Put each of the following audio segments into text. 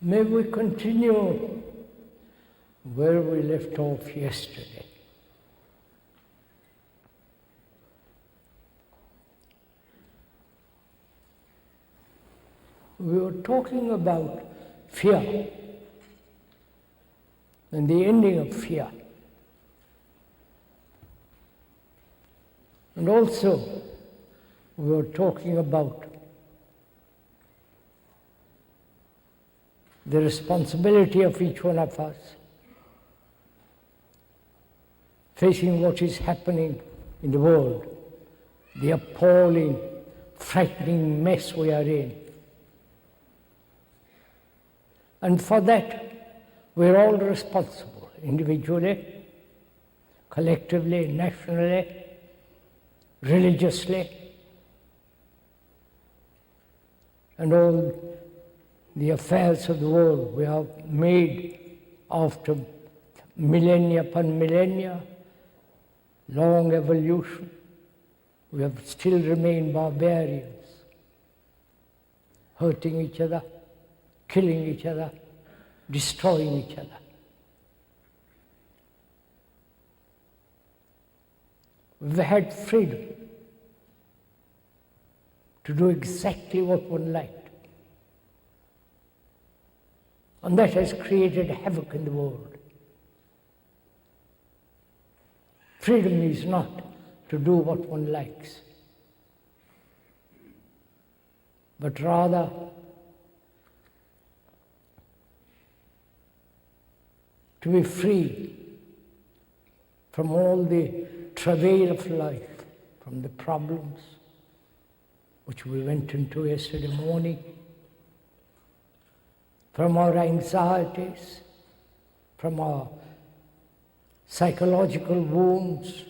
May we continue where we left off yesterday. We were talking about fear and the ending of fear. And also, we were talking about the responsibility of each one of us facing what is happening in the world, the appalling, frightening mess we are in. And for that, we're all responsible, individually, collectively, nationally, religiously, and all the affairs of the world we have made after millennia upon millennia, long evolution. We have still remained barbarians, hurting each other, killing each other, destroying each other. We've had freedom to do exactly what one liked. And that has created havoc in the world. Freedom is not to do what one likes, but rather to be free from all the travail of life, from the problems which we went into yesterday morning, from our anxieties, from our psychological wounds,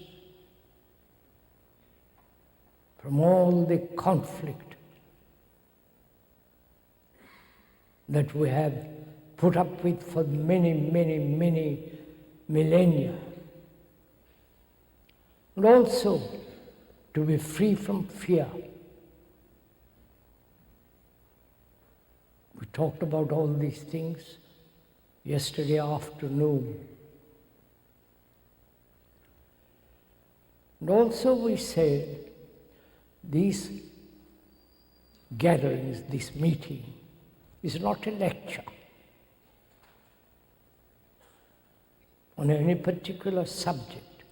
from all the conflict that we have put up with for many, many, many millennia. And also to be free from fear. We talked about all these things yesterday afternoon. And also we said these gatherings, this meeting, is not a lecture on any particular subject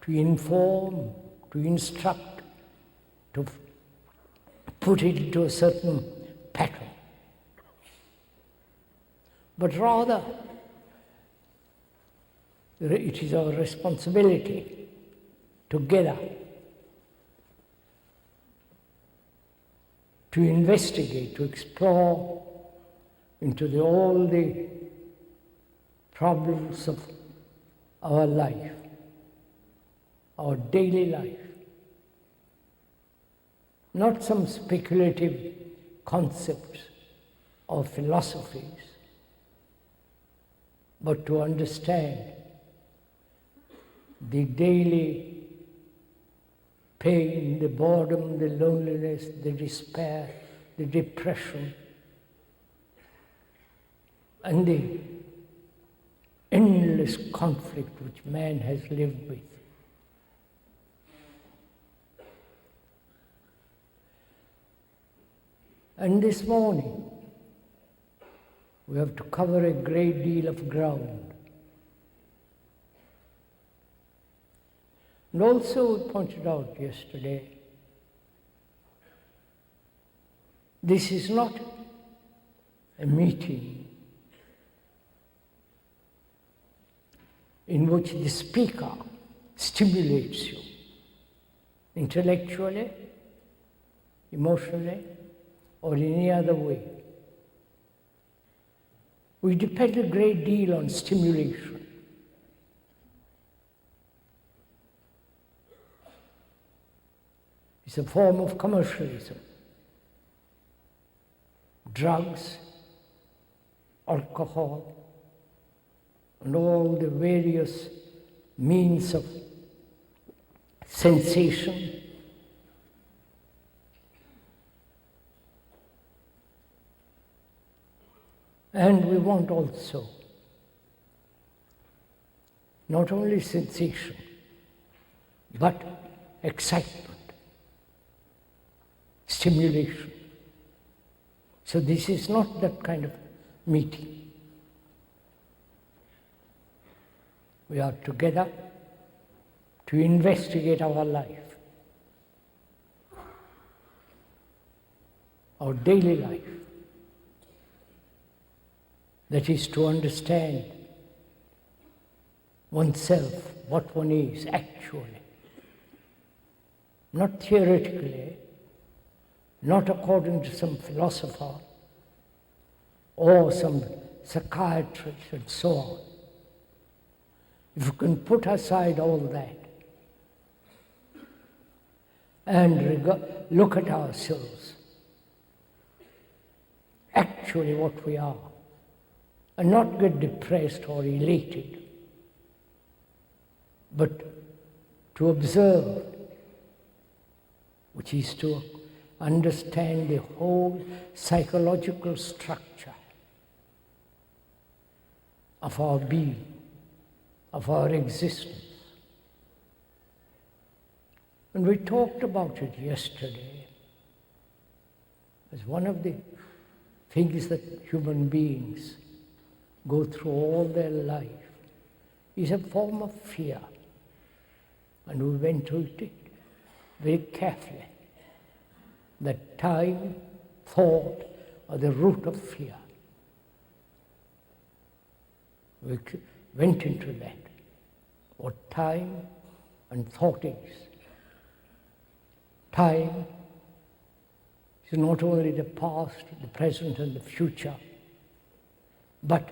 to inform, to instruct, to put it into a certain pattern. But rather, it is our responsibility together to investigate, to explore into all the problems of our life, our daily life. Not some speculative concepts or philosophies, but to understand the daily pain, the boredom, the loneliness, the despair, the depression, and the endless conflict which man has lived with. And this morning, we have to cover a great deal of ground. And also we pointed out yesterday, this is not a meeting in which the speaker stimulates you intellectually, emotionally, or in any other way. We depend a great deal on stimulation. It's a form of commercialism. Drugs, alcohol, and all the various means of sensation. And we want also not only sensation, but excitement, stimulation. So this is not that kind of meeting. We are together to investigate our life, our daily life. That is to understand oneself, what one is actually. Not theoretically, not according to some philosopher or some psychiatrist and so on. If you can put aside all that and look at ourselves, actually what we are, and not get depressed or elated, but to observe, which is to understand the whole psychological structure of our being, of our existence. And we talked about it yesterday as one of the things that human beings go through all their life is a form of fear. And we went through it very carefully. That time, thought are the root of fear. We went into that, what time and thought is. Time is not only the past, the present and the future, but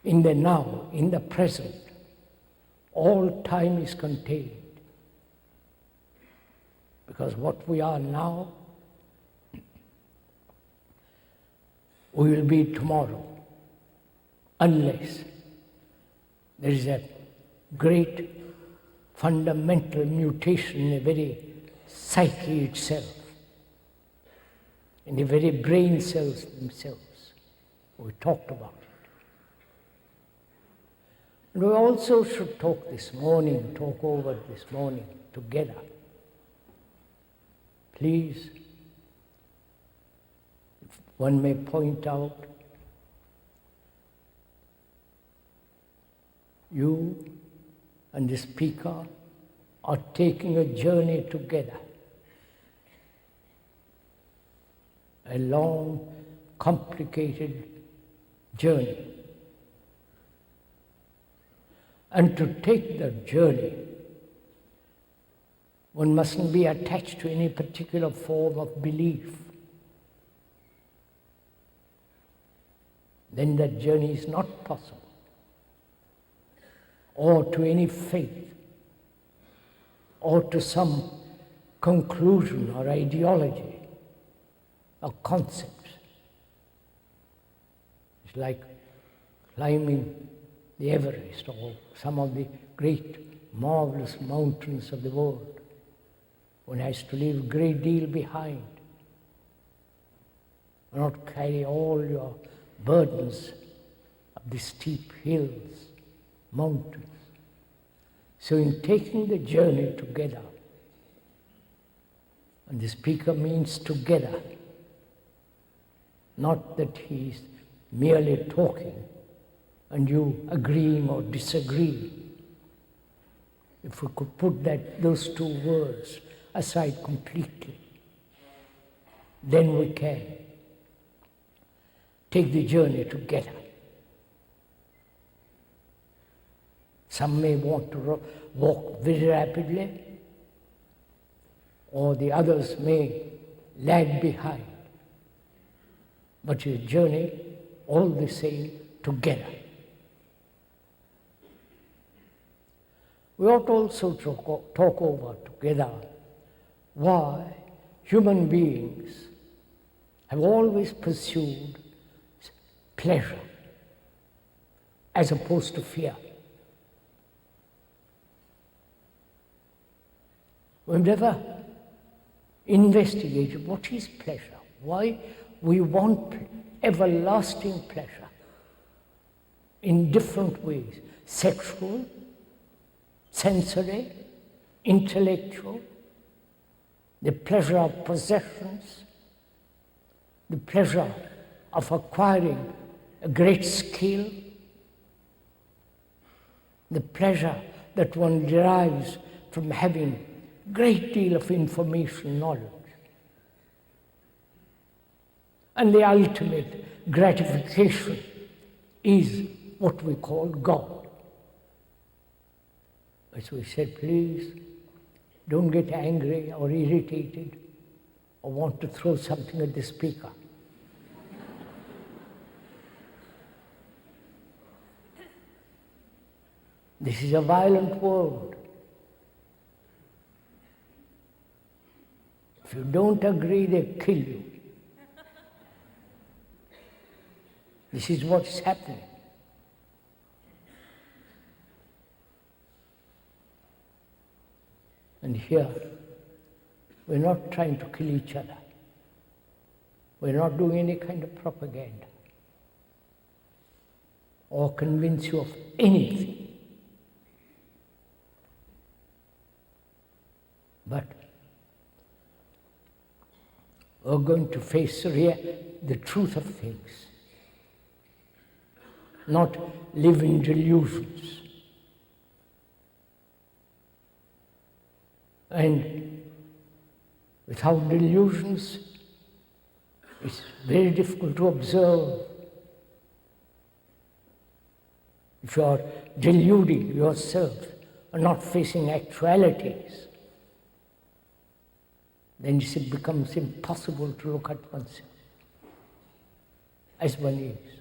in the now, in the present, all time is contained. Because what we are now, we will be tomorrow, unless there is a great fundamental mutation in the very psyche itself, in the very brain cells themselves. We talked about it. And we also should talk over this morning together. Please, if one may point out, you and the speaker are taking a journey together. A long, complicated journey. And to take that journey, one mustn't be attached to any particular form of belief. Then that journey is not possible. Or to any faith, or to some conclusion or ideology or concept. It's like climbing the Everest or some of the great, marvelous mountains of the world. One has to leave a great deal behind. Not carry all your burdens up the steep hills, mountains. So in taking the journey together, and the speaker means together, not that he is merely talking and you agreeing or disagreeing. If we could put those two words aside completely, then we can take the journey together. Some may want to walk very rapidly, or the others may lag behind. But a journey, all the same, together. We ought also to talk over together why human beings have always pursued pleasure as opposed to fear. We've never investigated what is pleasure, why we want everlasting pleasure in different ways: sexual, sensory, intellectual, the pleasure of possessions, the pleasure of acquiring a great skill, the pleasure that one derives from having a great deal of information, knowledge. And the ultimate gratification is what we call God. As we said, please don't get angry or irritated or want to throw something at the speaker. This is a violent world. If you don't agree, they kill you. This is what's happening. And here, we're not trying to kill each other. We're not doing any kind of propaganda or convince you of anything. But we're going to face the truth of things, not live in delusions. And without delusions, it's very difficult to observe. If you are deluding yourself or not facing actualities, then it becomes impossible to look at oneself as one is.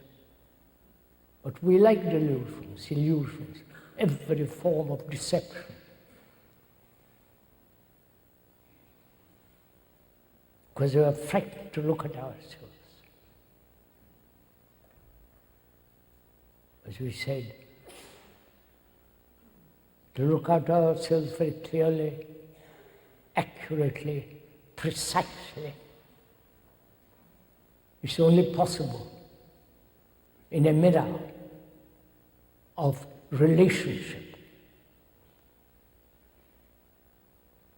But we like delusions, illusions, every form of deception. Because we are frightened to look at ourselves. As we said, to look at ourselves very clearly, accurately, precisely, is only possible in a mirror of relationship.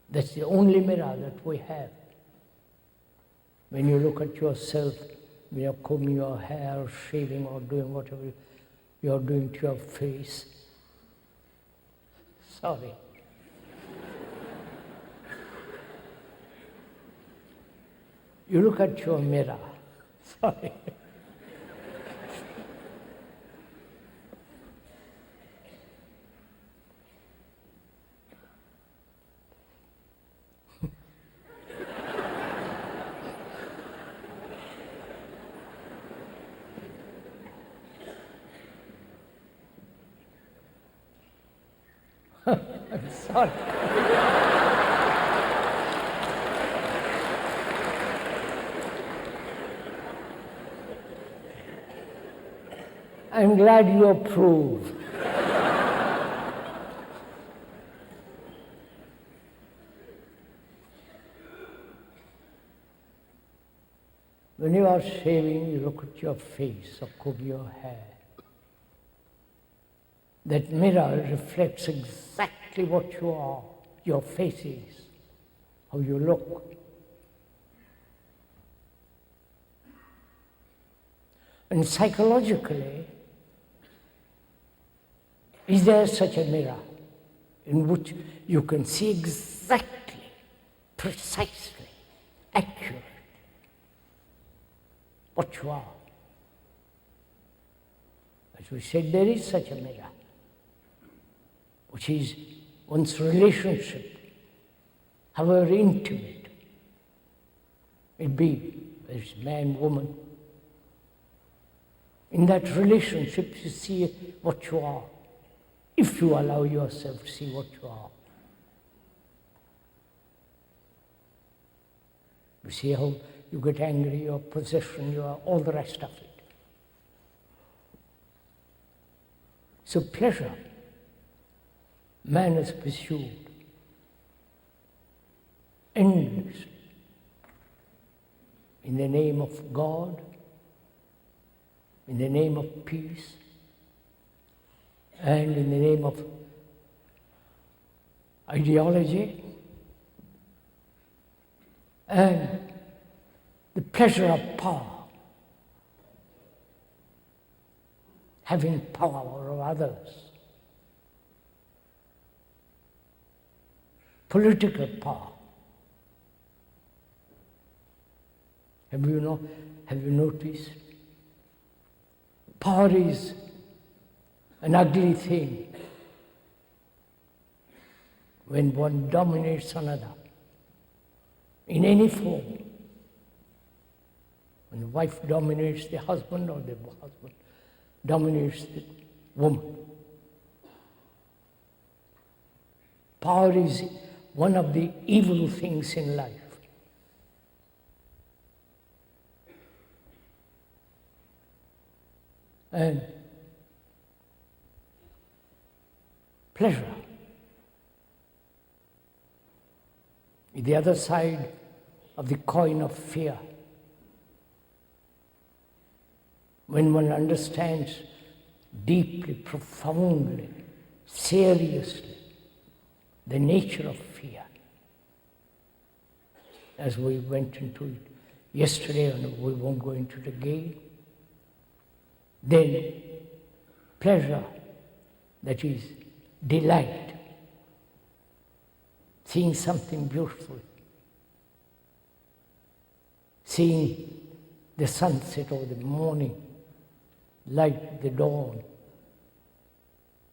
That's the only mirror that we have. When you look at yourself, when you're combing your hair, or shaving, or doing whatever you're doing to your face, sorry. You look at your mirror, sorry. I'm sorry. I'm glad you approve. When you are shaving, you look at your face or comb your hair. That mirror reflects exactly what you are, your face is, how you look. And psychologically, is there such a mirror in which you can see exactly, precisely, accurate what you are? As we said, there is such a mirror, which is one's relationship, however intimate it be, whether it's man, woman. In that relationship, you see what you are, if you allow yourself to see what you are. You see how you get angry, your possession, your all the rest of it. So pleasure, man has pursued endlessly in the name of God, in the name of peace, and in the name of ideology, and the pleasure of power, having power over others, political power. Have you noticed? Power is an ugly thing when one dominates another in any form. When the wife dominates the husband or the husband dominates the woman. Power is one of the evil things in life. And pleasure is the other side of the coin of fear. When one understands deeply, profoundly, seriously the nature of fear, as we went into it yesterday and we won't go into it again, then pleasure, that is delight, seeing something beautiful, seeing the sunset or the morning, light, the dawn,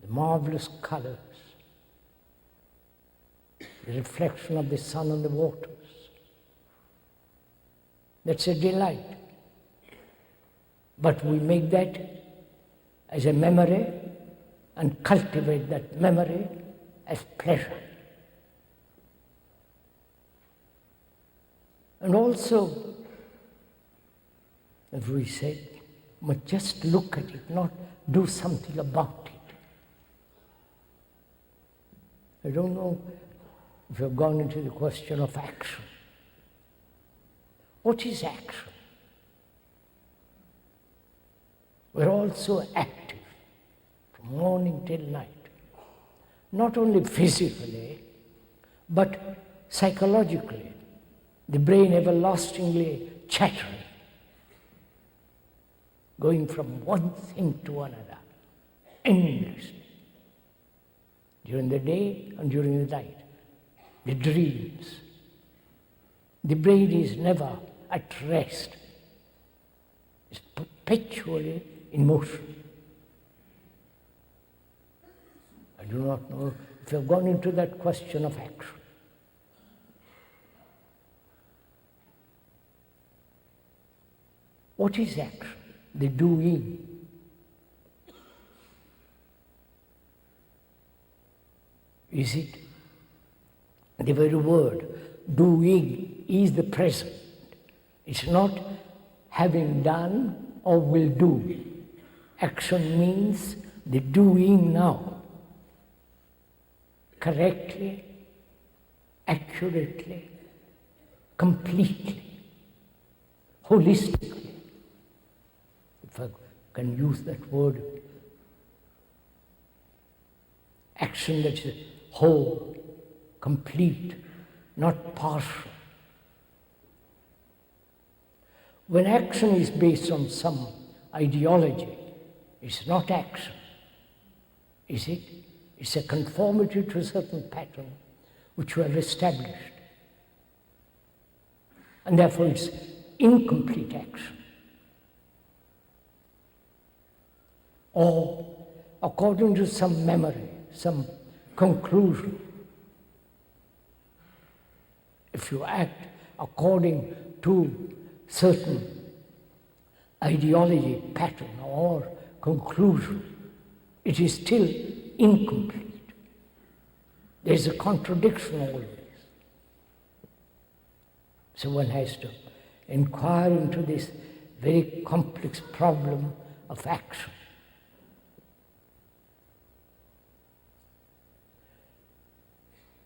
the marvelous colors, the reflection of the sun on the waters. That's a delight. But we make that as a memory and cultivate that memory as pleasure. And also, as we said, but just look at it, not do something about it. I don't know if you've gone into the question of action. What is action? We're also active from morning till night. Not only physically, but psychologically. The brain everlastingly chattering, going from one thing to another, endlessly. During the day and during the night, the dreams. The brain is never at rest. It's perpetually in motion. I do not know if you've gone into that question of action. What is action? The doing. Is it? The very word, doing, is the present. It's not having done or will do. Action means the doing now. Correctly, accurately, completely, holistically. If I can use that word. Action that is whole, complete, not partial. When action is based on some ideology, it's not action, is it? It's a conformity to a certain pattern which we have established. And therefore it's incomplete action. Or according to some memory, some conclusion. If you act according to certain ideology, pattern or conclusion, it is still incomplete. There is a contradiction always. So one has to inquire into this very complex problem of action.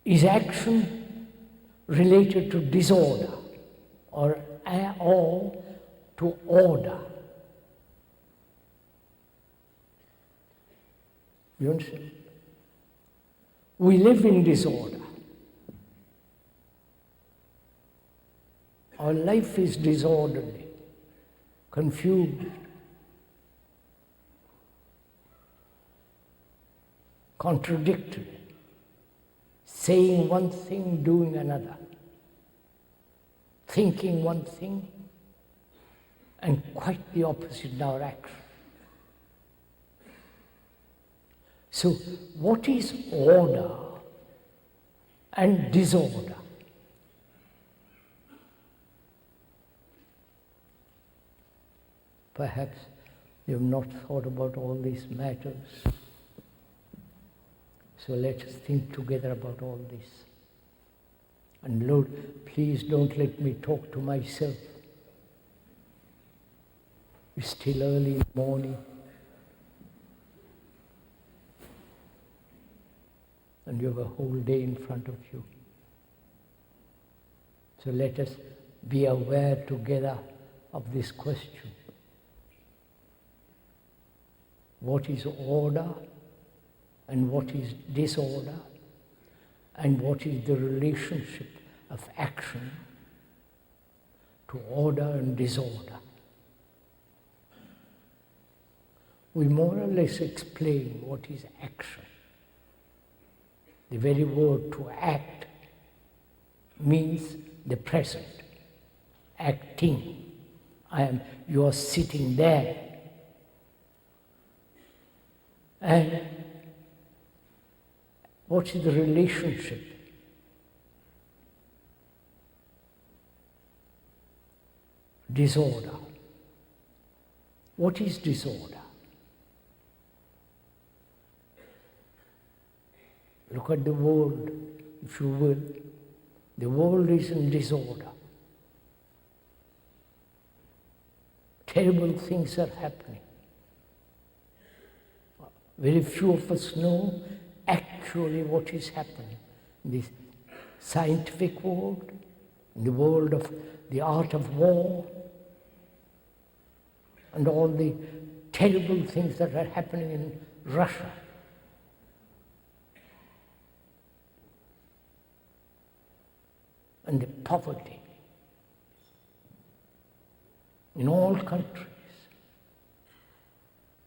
Is action related to disorder or to order? You understand? We live in disorder. Our life is disorderly, confused, contradictory, saying one thing, doing another, thinking one thing, and quite the opposite in our action. So, what is order and disorder? Perhaps you have not thought about all these matters. So let us think together about all this. And Lord, please don't let me talk to myself. It's still early in the morning. And you have a whole day in front of you. So let us be aware together of this question. What is order and what is disorder, and what is the relationship of action to order and disorder? We more or less explain what is action. The very word to act means the present, acting. You are sitting there. And what is the relationship? Disorder. What is disorder? Look at the world, if you will. The world is in disorder. Terrible things are happening. Very few of us know actually what is happening in this scientific world, in the world of the art of war, and all the terrible things that are happening in Russia. And the poverty in all countries.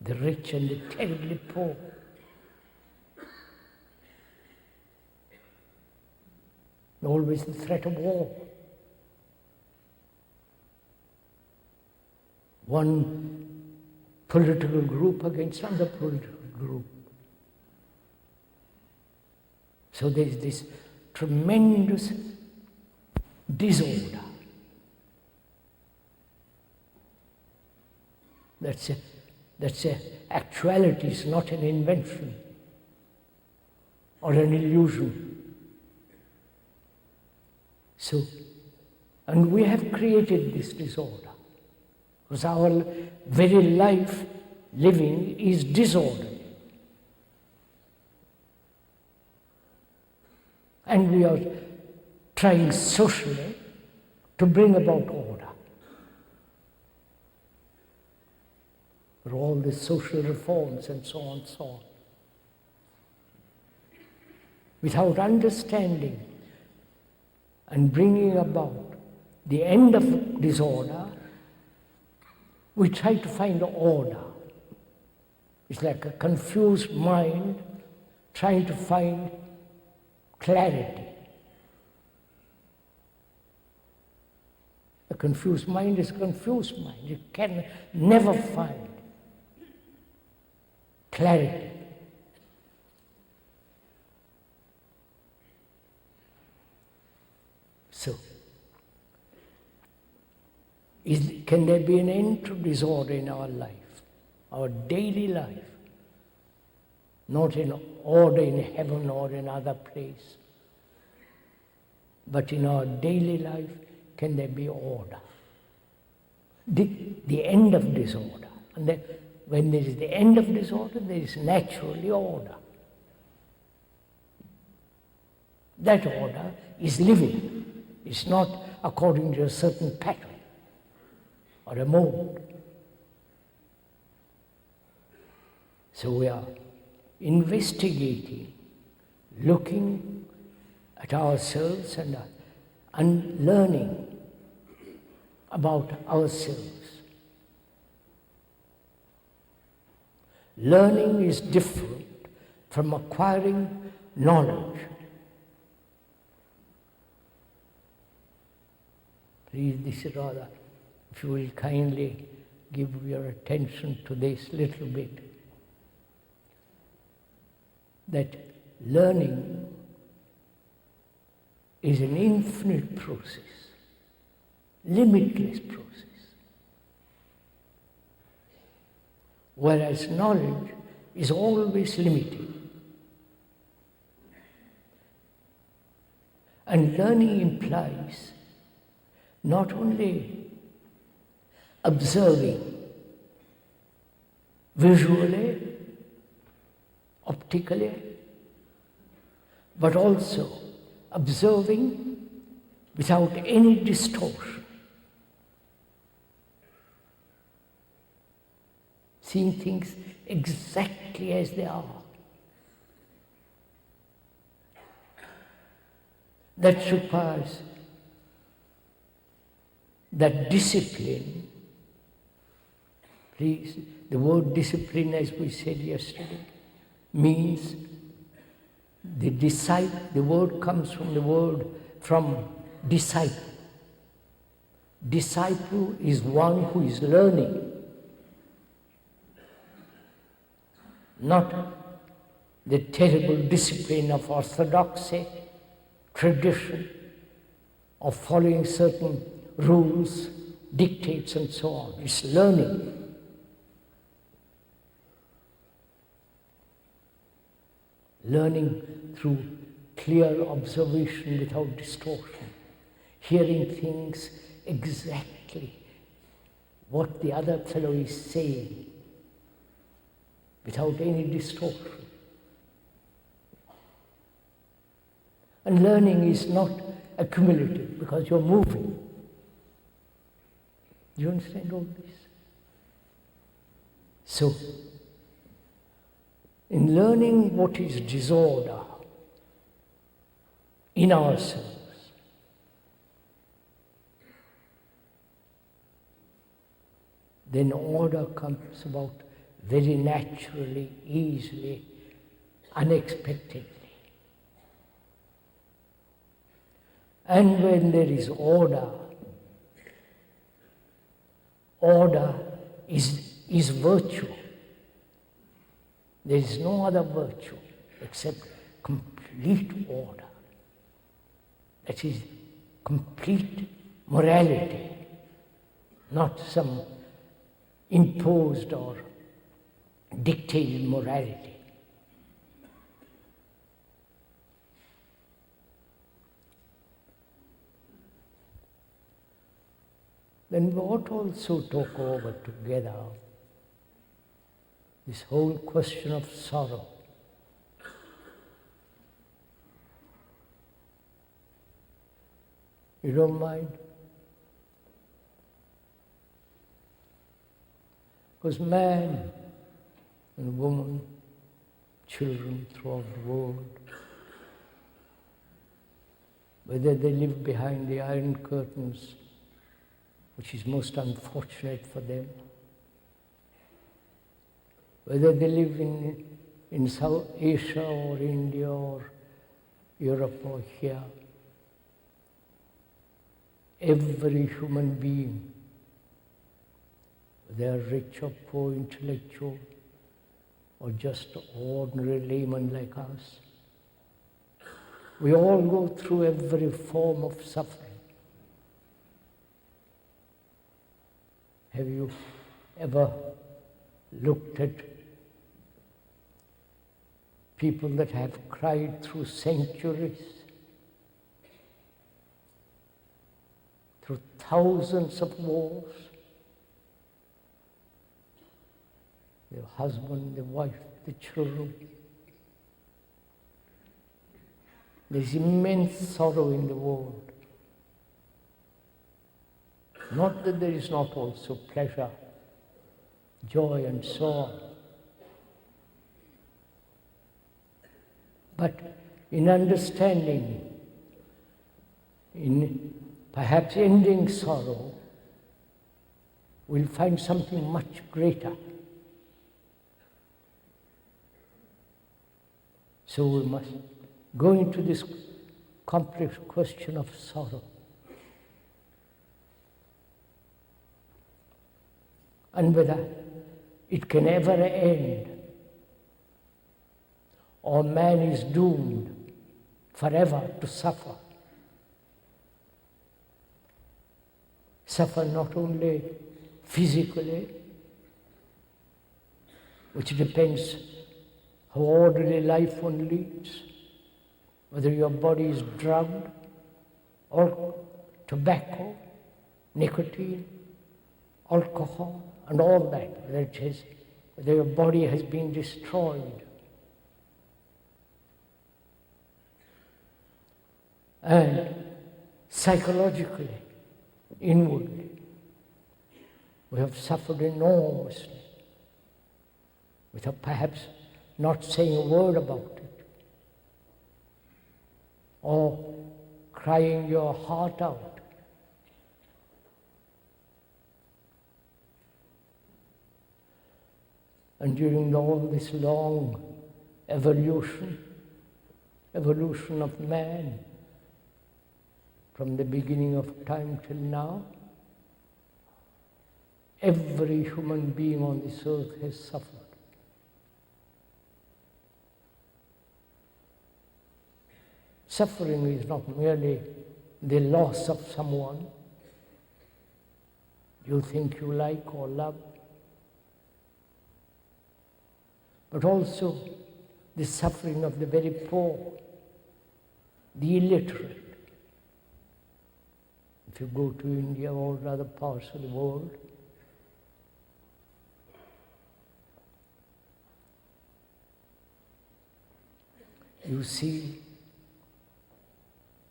The rich and the terribly poor. Always the threat of war. One political group against another political group. So there is this tremendous disorder. That's a actuality, it's not an invention or an illusion. So, and we have created this disorder because our very life living is disordered. And we are trying socially to bring about order. For all the social reforms and so on and so on. Without understanding and bringing about the end of disorder, we try to find order. It's like a confused mind trying to find clarity. A confused mind is a confused mind. You can never find clarity. So, can there be an end to disorder in our life, our daily life? Not in order in heaven or in other place, but in our daily life, can there be order? The end of disorder. And then, when there is the end of disorder, there is naturally order. That order is living. It's not according to a certain pattern or a mode. So we are investigating, looking at ourselves and learning about ourselves. Learning is different from acquiring knowledge. Please, this is rather, if you will kindly give your attention to this little bit, that learning is an infinite process, limitless process. Whereas knowledge is always limited. And learning implies not only observing visually, optically, but also observing without any distortion. Seeing things exactly as they are. That requires that discipline. Please, the word discipline, as we said yesterday, means the word comes from the word from disciple. Disciple is one who is learning. Not the terrible discipline of orthodoxy, tradition, of following certain rules, dictates and so on. It's learning. Learning through clear observation without distortion. Hearing things exactly what the other fellow is saying, without any distortion. And learning is not accumulative because you're moving. Do you understand all this? So, in learning what is disorder in ourselves, then order comes about very naturally, easily, unexpectedly. And when there is order, order is virtue. There is no other virtue except complete order. That is complete morality, not some imposed or dictated morality. Then we ought also talk over together this whole question of sorrow. You don't mind? Because man and woman, children throughout the world, whether they live behind the iron curtains, which is most unfortunate for them, whether they live in South Asia or India or Europe or here, every human being, whether rich or poor, intellectual, or just ordinary layman like us, we all go through every form of suffering. Have you ever looked at people that have cried through centuries, through thousands of wars? The husband, the wife, the children. There's immense sorrow in the world. Not that there is not also pleasure, joy and so on. But in understanding, in perhaps ending sorrow, we'll find something much greater. So we must go into this complex question of sorrow. And whether it can ever end, or man is doomed forever to suffer. Suffer not only physically, which depends how ordinary life one leads, whether your body is drugged or tobacco, nicotine, alcohol, and all that, whether your body has been destroyed. And psychologically, inwardly, we have suffered enormously without perhaps not saying a word about it, or crying your heart out. And during all this long evolution of man, from the beginning of time till now, every human being on this earth has suffered. Suffering is not merely the loss of someone you think you like or love, but also the suffering of the very poor, the illiterate. If you go to India or other parts of the world, you see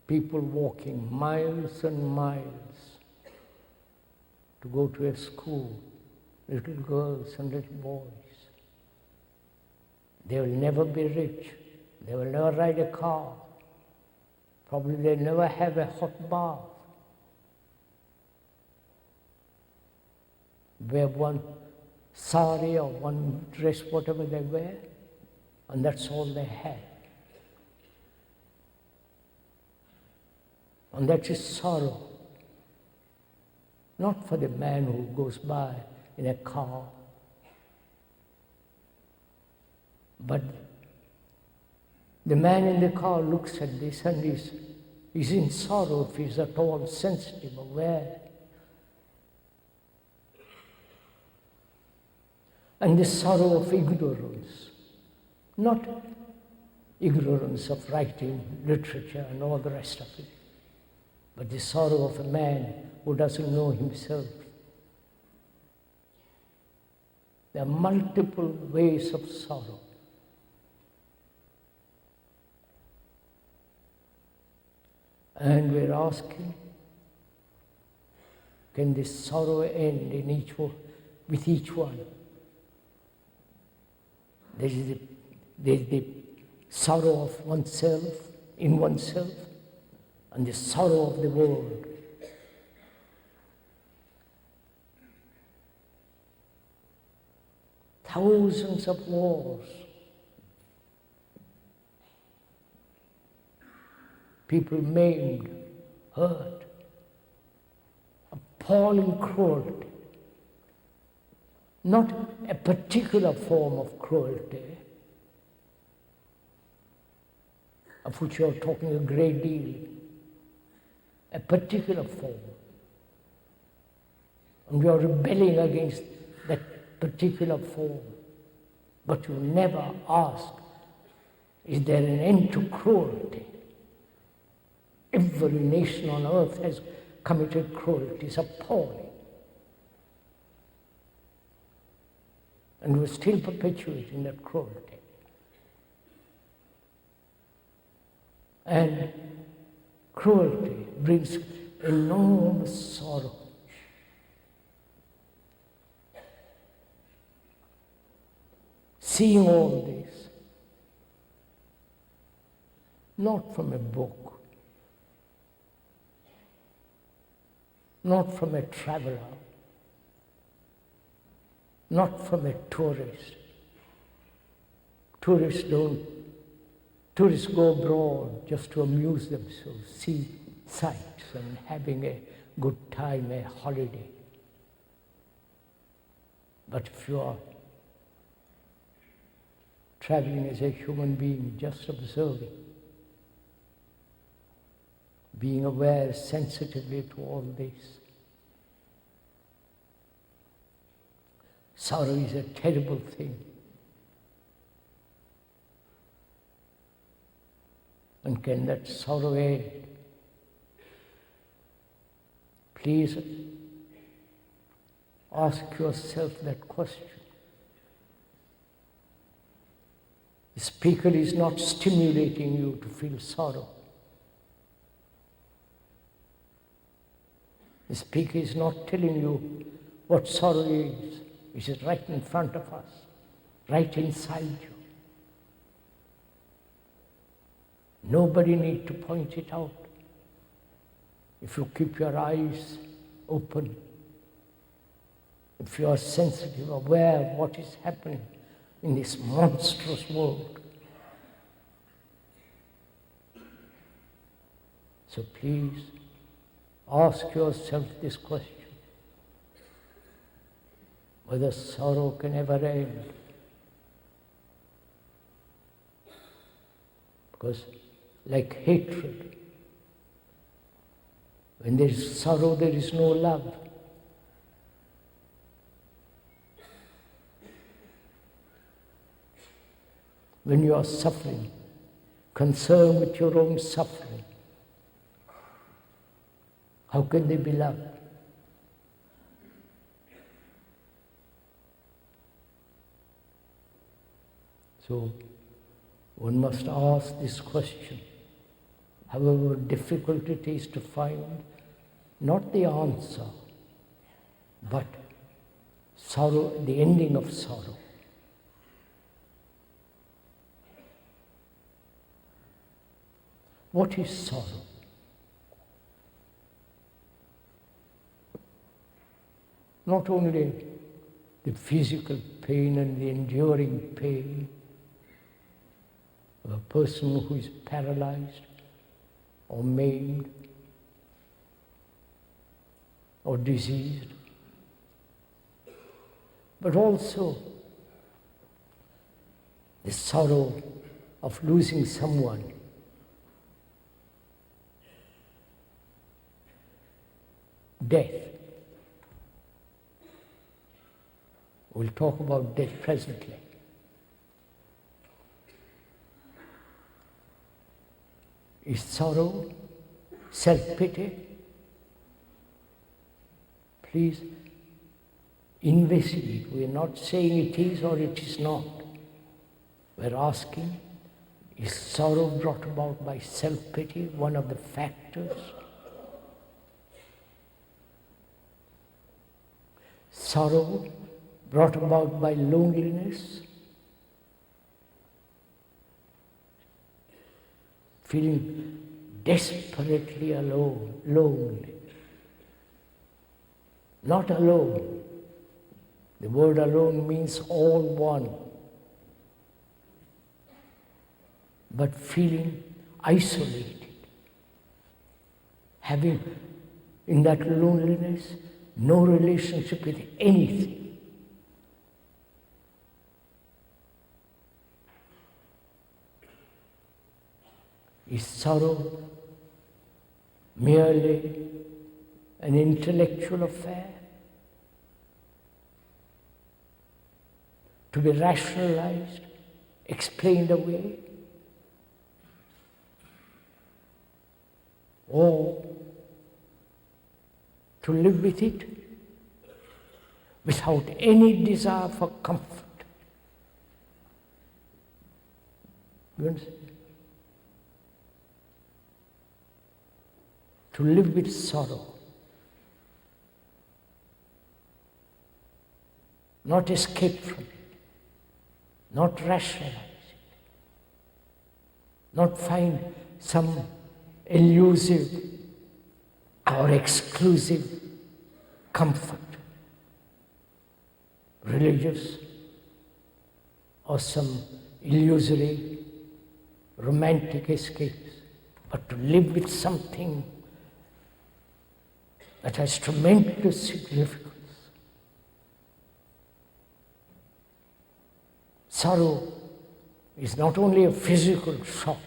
people walking miles and miles to go to a school, little girls and little boys. They will never be rich. They will never ride a car. Probably they'll never have a hot bath. Wear one sari or one dress, whatever they wear, and that's all they have. And that is sorrow. Not for the man who goes by in a car, but the man in the car looks at this and is in sorrow if he's at all sensitive, aware. And the sorrow of ignorance, not ignorance of writing, literature and all the rest of it, but the sorrow of a man who doesn't know himself. There are multiple ways of sorrow. And we're asking, can this sorrow end in with each one? There is the sorrow of oneself, in oneself, and the sorrow of the world. Thousands of wars. People maimed, hurt, appalling cruelty. Not a particular form of cruelty, of which you are talking a great deal, a particular form. And you are rebelling against that particular form. But you never ask, is there an end to cruelty? Every nation on earth has committed cruelty. It's appalling. And we're still perpetuating that cruelty. And cruelty brings enormous sorrow. Seeing all this, not from a book, not from a traveler, not from a tourist. Tourists go abroad just to amuse themselves, see sights and having a good time, a holiday. But if you are traveling as a human being, just observing, being aware sensitively to all this. Sorrow is a terrible thing. And can that sorrow end? Please ask yourself that question. The speaker is not stimulating you to feel sorrow. The speaker is not telling you what sorrow is. It is right in front of us, right inside you. Nobody needs to point it out. If you keep your eyes open, if you are sensitive, aware of what is happening in this monstrous world. So please ask yourself this question, whether sorrow can ever end. Because like hatred, when there is sorrow, there is no love. When you are suffering, concerned with your own suffering, how can they be loved? So one must ask this question, however difficult it is to find, not the answer, but sorrow, the ending of sorrow. What is sorrow? Not only the physical pain and the enduring pain of a person who is paralyzed or maimed or diseased, but also the sorrow of losing someone. Death. We'll talk about death presently. Is sorrow self-pity? Please investigate. We are not saying it is or it is not. We're asking, is sorrow brought about by self-pity one of the factors? Sorrow brought about by loneliness, feeling desperately alone, lonely. Not alone. The word alone means all one. But feeling isolated, having in that loneliness no relationship with anything. Is sorrow merely an intellectual affair? To be rationalized, explained away? Or to live with it without any desire for comfort? You understand? To live with sorrow, not escape from it, not rationalize it, not find some elusive or exclusive comfort, religious or some illusory romantic escapes, but to live with something that has tremendous significance. Sorrow is not only a physical shock.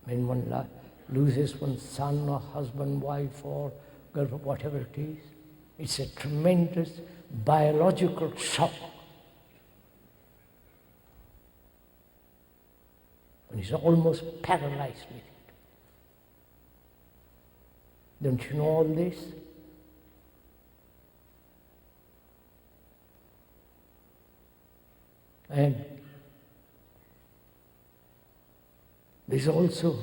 When one loses one's son or husband, wife or girlfriend, whatever it is, it's a tremendous biological shock. One is almost paralyzed with it. Don't you know all this? And there's also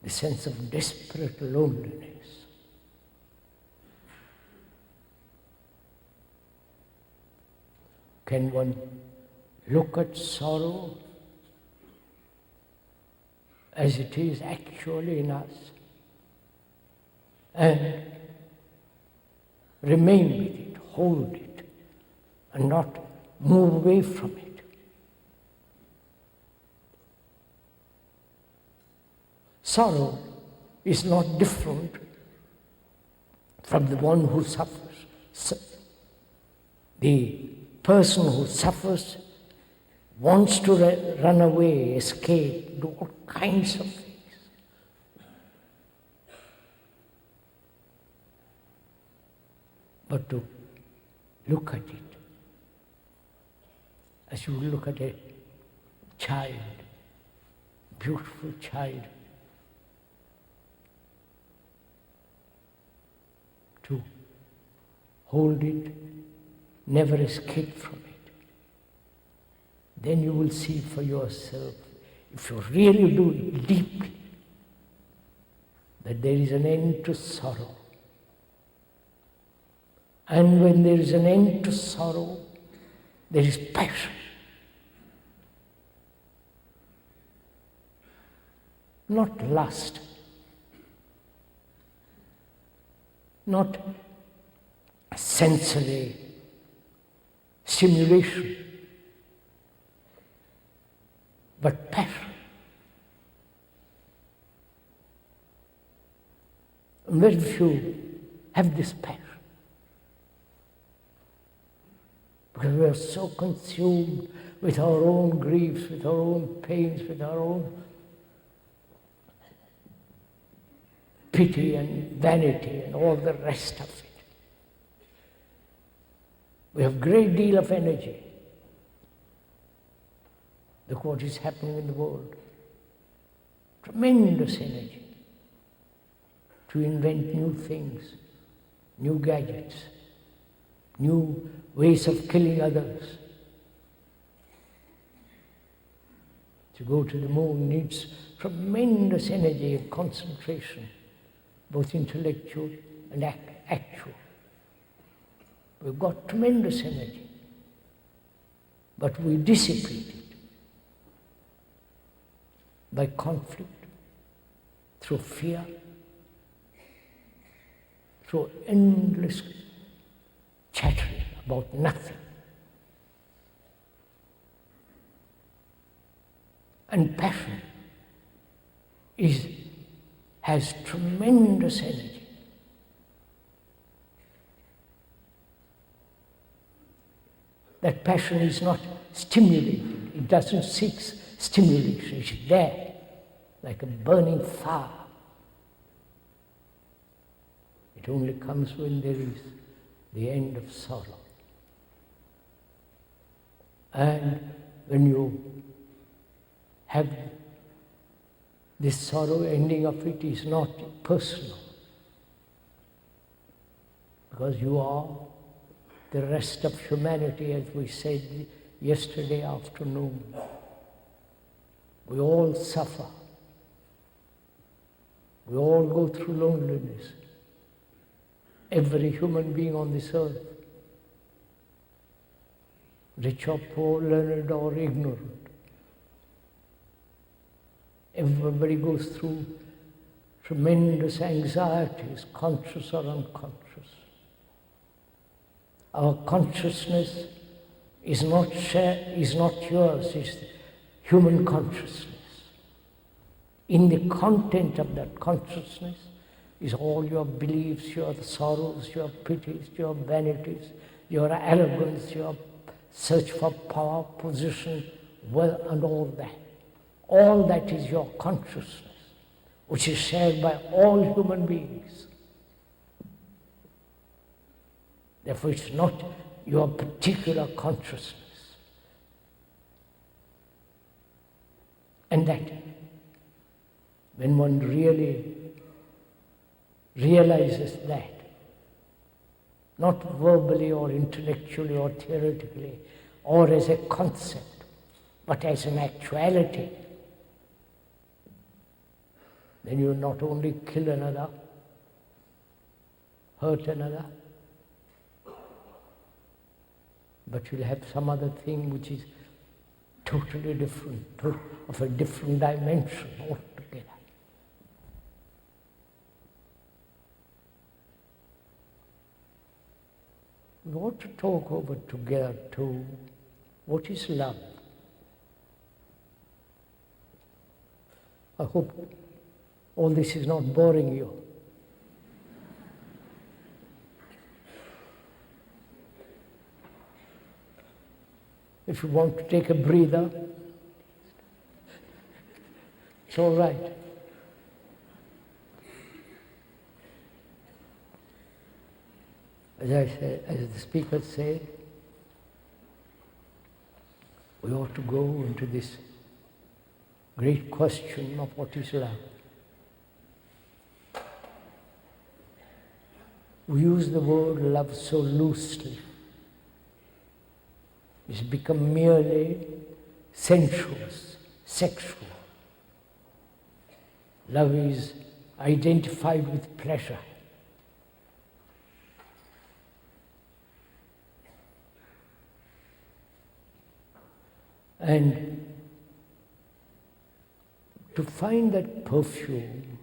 the sense of desperate loneliness. Can one look at sorrow as it is actually in us and remain with it, hold it, and not move away from it? Sorrow is not different from the one who suffers. The person who suffers wants to run away, escape, do all kinds of things. But to look at it as you look at a child, beautiful child, to hold it, never escape from it. Then you will see for yourself, if you really do it deeply, that there is an end to sorrow. And when there is an end to sorrow, there is passion. Not lust, not sensory stimulation, but passion. And very few have this passion, because we are so consumed with our own griefs, with our own pains, with our own pity and vanity and all the rest of it. We have a great deal of energy. Look what is happening in the world. Tremendous energy to invent new things, new gadgets, new ways of killing others. To go to the moon needs tremendous energy and concentration, both intellectual and actual. We've got tremendous energy, but we dissipate it by conflict, through fear, through endless chattering about nothing. And passion has tremendous energy. That passion is not stimulated. It doesn't seek stimulation. It's there, like a burning fire. It only comes when there is the end of sorrow. And when you have this sorrow, ending of it is not personal, because you are the rest of humanity, as we said yesterday afternoon. We all suffer. We all go through loneliness. Every human being on this earth, rich or poor, learned or ignorant. Everybody goes through tremendous anxieties, conscious or unconscious. Our consciousness is not yours, it's human consciousness. In the content of that consciousness is all your beliefs, your sorrows, your pities, your vanities, your arrogance, your search for power, position, wealth, and all that. All that is your consciousness, which is shared by all human beings. Therefore, it's not your particular consciousness. And that, when one really realizes that, not verbally or intellectually or theoretically or as a concept, but as an actuality, then you not only kill another, hurt another, but you'll have some other thing which is totally different, of a different dimension altogether. We want to talk over together too, what is love? I hope all this is not boring you. If you want to take a breather, it's all right. As I said, as the speaker said, we ought to go into this great question of what is love. We use the word love so loosely. It's become merely sensuous, sexual. Love is identified with pleasure. And to find that perfume,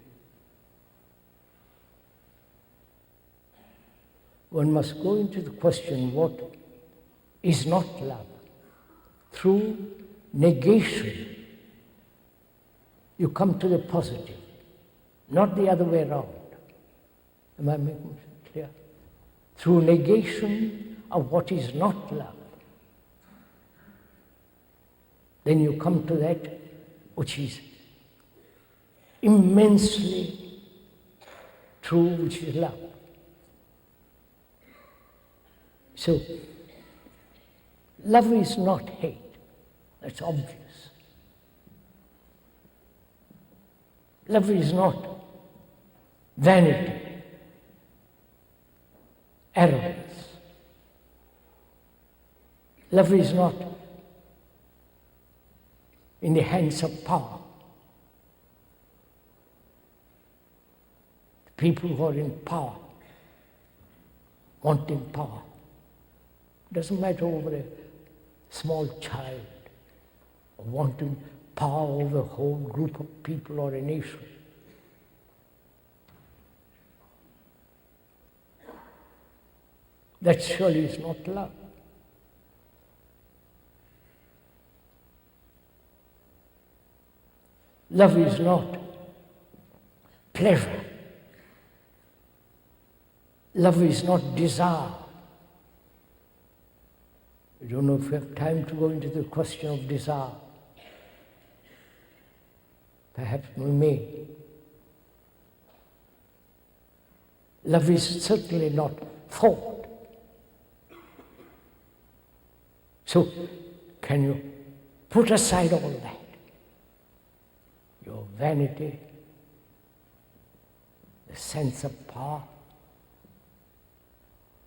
one must go into the question, what is not love? Through negation, you come to the positive, not the other way around. Am I making it clear? Through negation of what is not love, then you come to that which is immensely true, which is love. So, love is not hate, that's obvious. Love is not vanity, arrogance. Love is not in the hands of power. The people who are in power, wanting power. Doesn't matter over a small child, or wanting power over a whole group of people or a nation. That surely is not love. Love is not pleasure. Love is not desire. I don't know if we have time to go into the question of desire. Perhaps we may. Love is certainly not thought. So, can you put aside all that? Your vanity, the sense of power,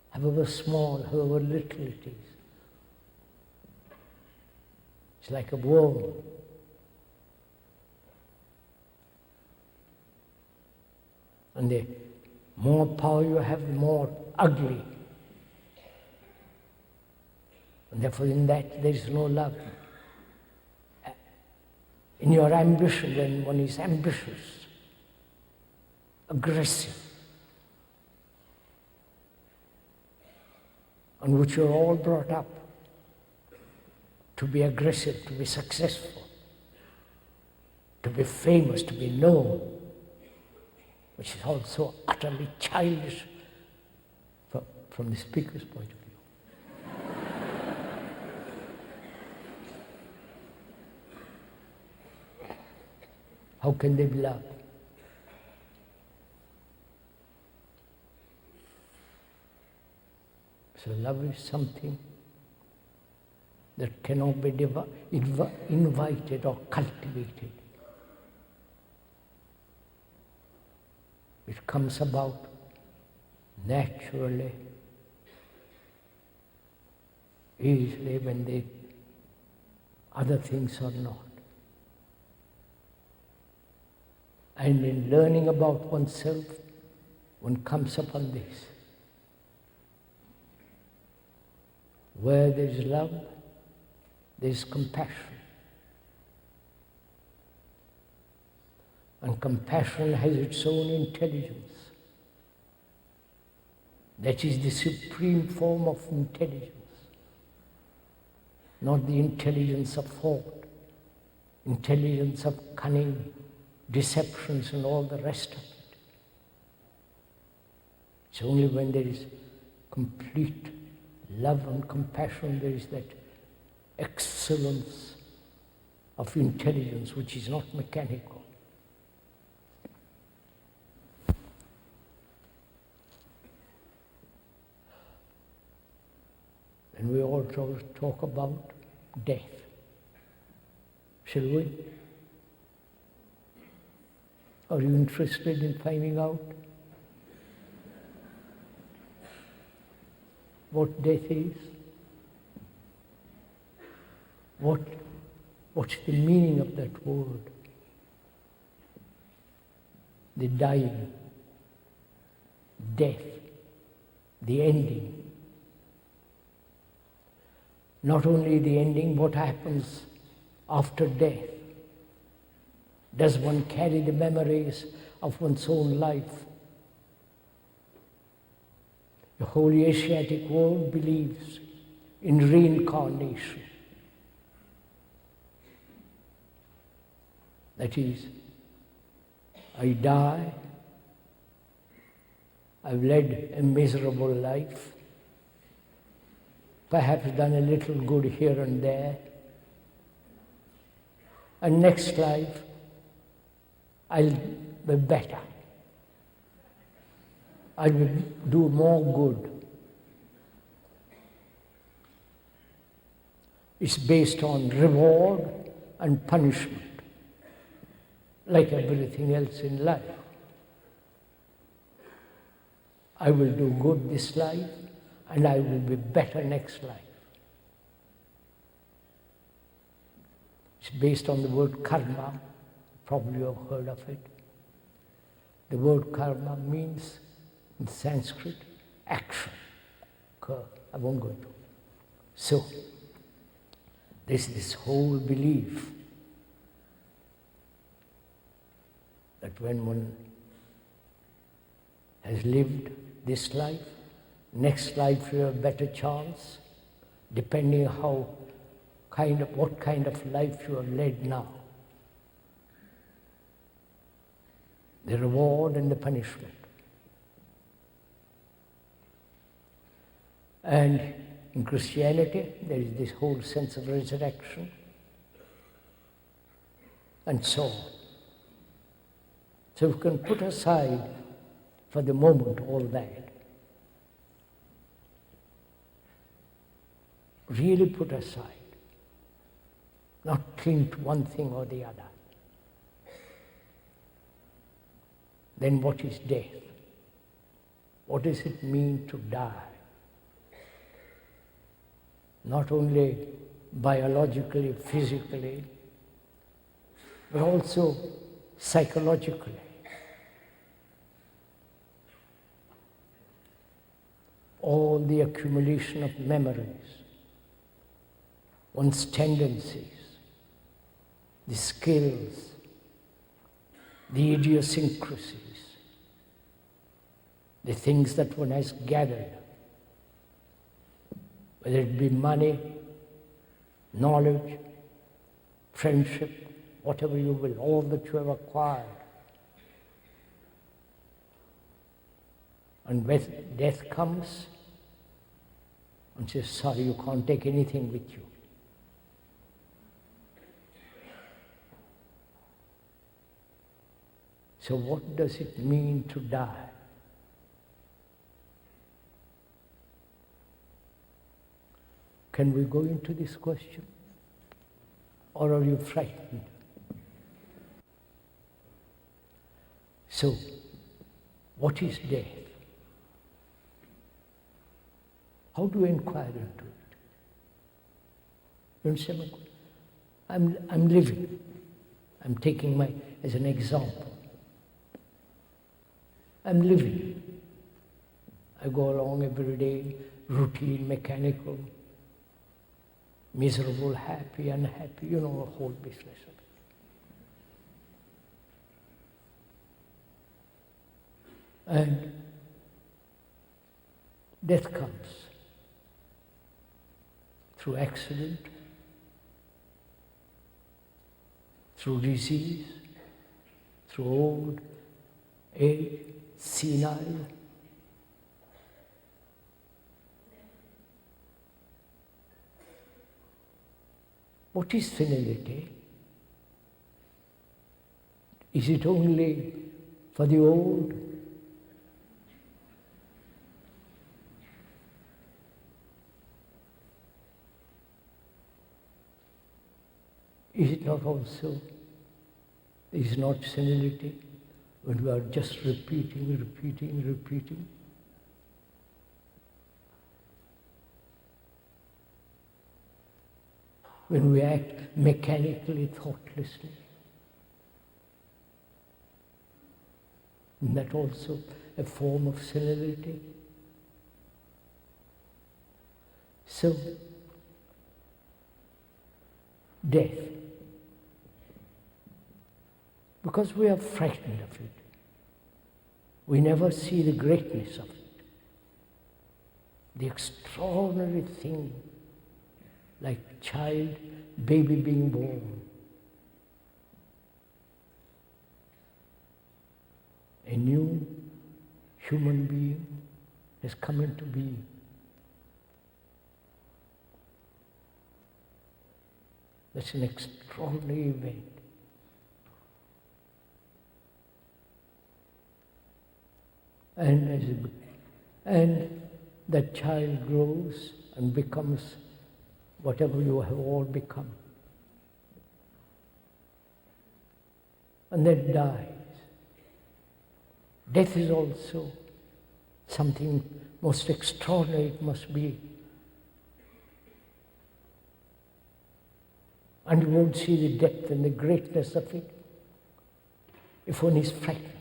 however small, however little it is. It's like a worm. And the more power you have, the more ugly. And therefore in that there is no love. in your ambition, when one is ambitious, aggressive, on which you're all brought up, to be aggressive, to be successful, to be famous, to be known, which is also utterly childish from the speaker's point of view. How can they be loved? So love is something that cannot be invited or cultivated. It comes about naturally, easily, when the other things are not. And in learning about oneself, one comes upon this. Where there is love, there is compassion. And compassion has its own intelligence. That is the supreme form of intelligence. Not the intelligence of thought, intelligence of cunning, deceptions and all the rest of it. It's only when there is complete love and compassion, there is that excellence of intelligence which is not mechanical. And we also talk about death. Shall we? Are you interested in finding out what death is? What's the meaning of that word? The dying, death, the ending. Not only the ending, what happens after death. Does one carry the memories of one's own life? The whole Asiatic world believes in reincarnation. That is, I die, I've led a miserable life, perhaps done a little good here and there, and next life I'll be better. I will do more good. It's based on reward and punishment, like everything else in life. I will do good this life, and I will be better next life. It's based on the word karma. Probably you have heard of it. The word karma means, in Sanskrit, action. I won't go into it. So, there's this whole belief that when one has lived this life, next life you have a better chance, depending what kind of life you have led now. The reward and the punishment. And in Christianity, there is this whole sense of resurrection, and so on. So we can put aside for the moment all that. Really put aside. Not cling to one thing or the other. Then what is death? What does it mean to die? Not only biologically, physically, but also psychologically. All the accumulation of memories, one's tendencies, the skills, the idiosyncrasies, the things that one has gathered, whether it be money, knowledge, friendship, whatever you will, all that you have acquired. And when death comes and says, sorry, you can't take anything with you. So what does it mean to die? Can we go into this question? Or are you frightened? So, what is death? How do you inquire into it? You understand? I'm living. I'm taking as an example. I'm living. I go along every day, routine, mechanical, miserable, happy, unhappy, you know, the whole business of it. And death comes through accident, through disease, through old age, senile. What is senility? Is it only for the old? Is it not also, is not senility when we are just repeating? When we act mechanically, thoughtlessly. Isn't that also a form of senility? So, death. Because we are frightened of it. We never see the greatness of it. The extraordinary thing, like child, baby being born. A new human being has come into being. That's an extraordinary event. And that child grows and becomes whatever you have all become. And then dies. Death is also something most extraordinary it must be. And you won't see the depth and the greatness of it if one is frightened.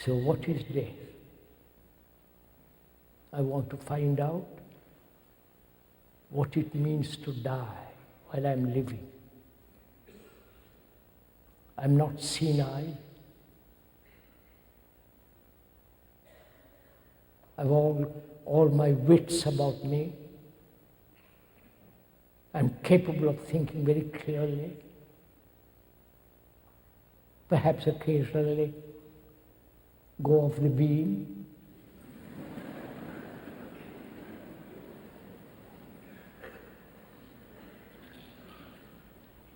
So what is death? I want to find out what it means to die while I'm living. I'm not senile. I've all my wits about me. I'm capable of thinking very clearly. Perhaps occasionally go off the beam.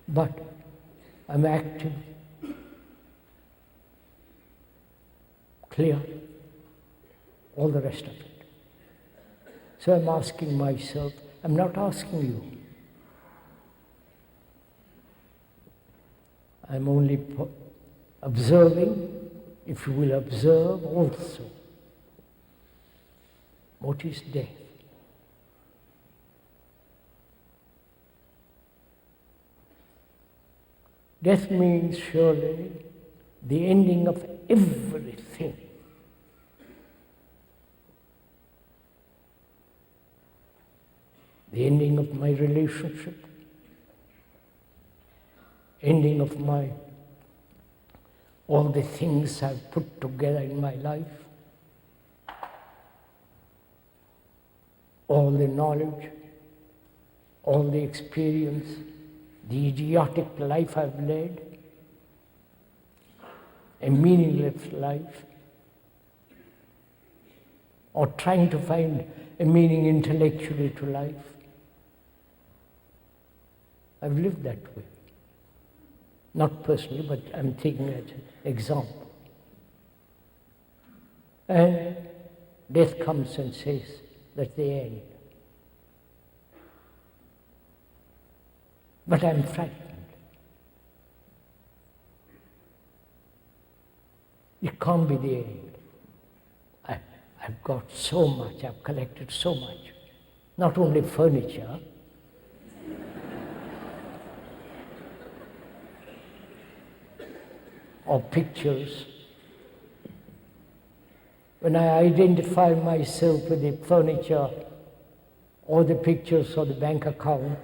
But I'm active, clear, all the rest of it. So I'm asking myself, I'm not asking you. I'm only observing, if you will observe also. What is death? Death means surely the ending of everything. the ending of my relationship, ending of all the things I've put together in my life, all the knowledge, all the experience, the idiotic life I've led, a meaningless life, or trying to find a meaning intellectually to life. I've lived that way. Not personally, but I'm taking it as an example. And death comes and says, that's the end. But I'm frightened. It can't be the end. I've got so much, I've collected so much. Not only furniture, or pictures. When I identify myself with the furniture, or the pictures, or the bank account,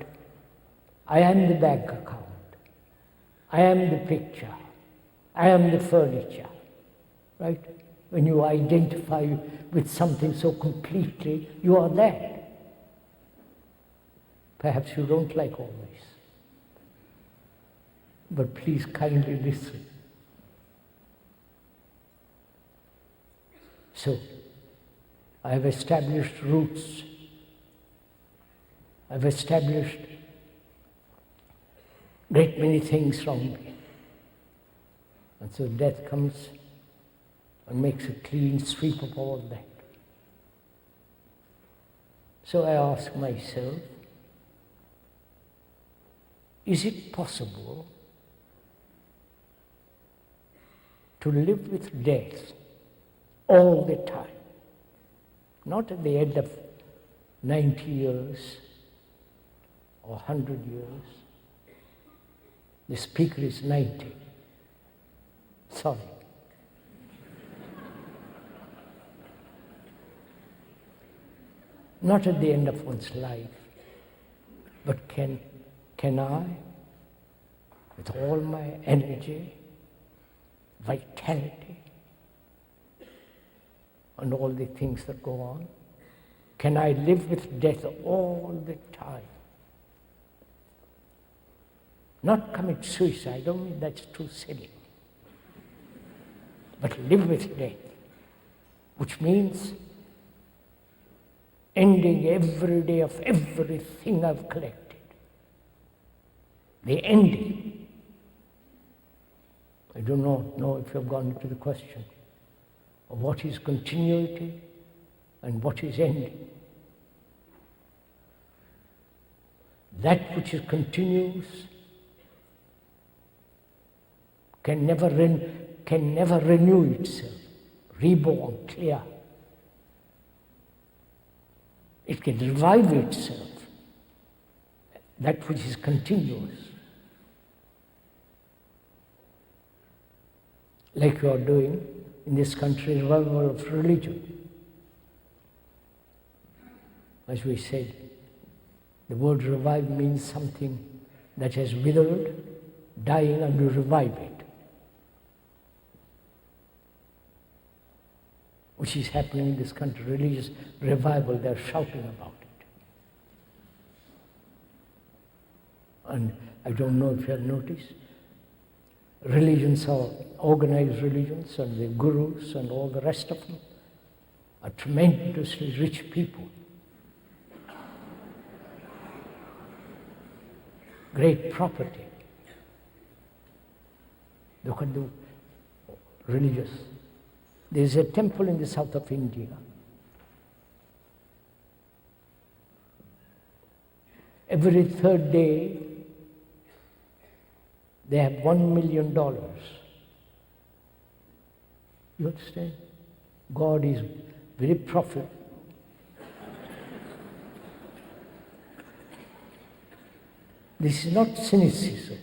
I am the bank account. I am the picture. I am the furniture. Right? When you identify with something so completely, you are that. Perhaps you don't like all this. But please kindly listen. So, I have established roots. I've established great many things from me. And so death comes and makes a clean sweep of all that. So I ask myself, is it possible to live with death all the time? Not at the end of 90 years or 100 years. The speaker is 90. Sorry. Not at the end of one's life, but can I, with all my energy, vitality, and all the things that go on, can I live with death all the time? Not commit suicide, I don't mean that's too silly. But live with death, which means ending every day of everything I've collected. The ending. I do not know if you've gone into the question of what is continuity and what is ending. That which is continuous can never renew itself, reborn, clear. It can revive itself, that which is continuous. Like you are doing in this country, revival of religion. As we said, the word revive means something that has withered, dying, and you revive it. Which is happening in this country, religious revival, they're shouting about it. And I don't know if you have noticed, religions are organized religions, and the gurus and all the rest of them are tremendously rich people. Great property. Look at the religious. There is a temple in the south of India. Every third day, they have $1 million. You understand? God is very profitable. This is not cynicism.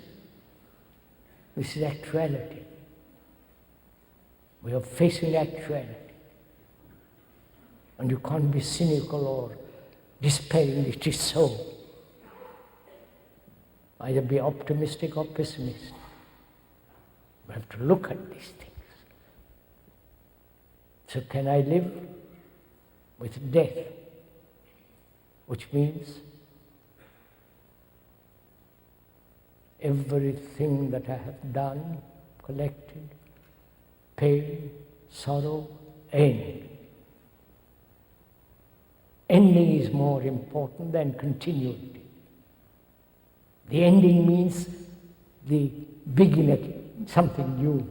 This is actuality. We are facing actuality. And you can't be cynical or despairing it is so. Either be optimistic or pessimistic. We have to look at these things. So can I live with death? Which means everything that I have done, collected, pain, sorrow, end. Ending is more important than continuity. The ending means the beginning, something new.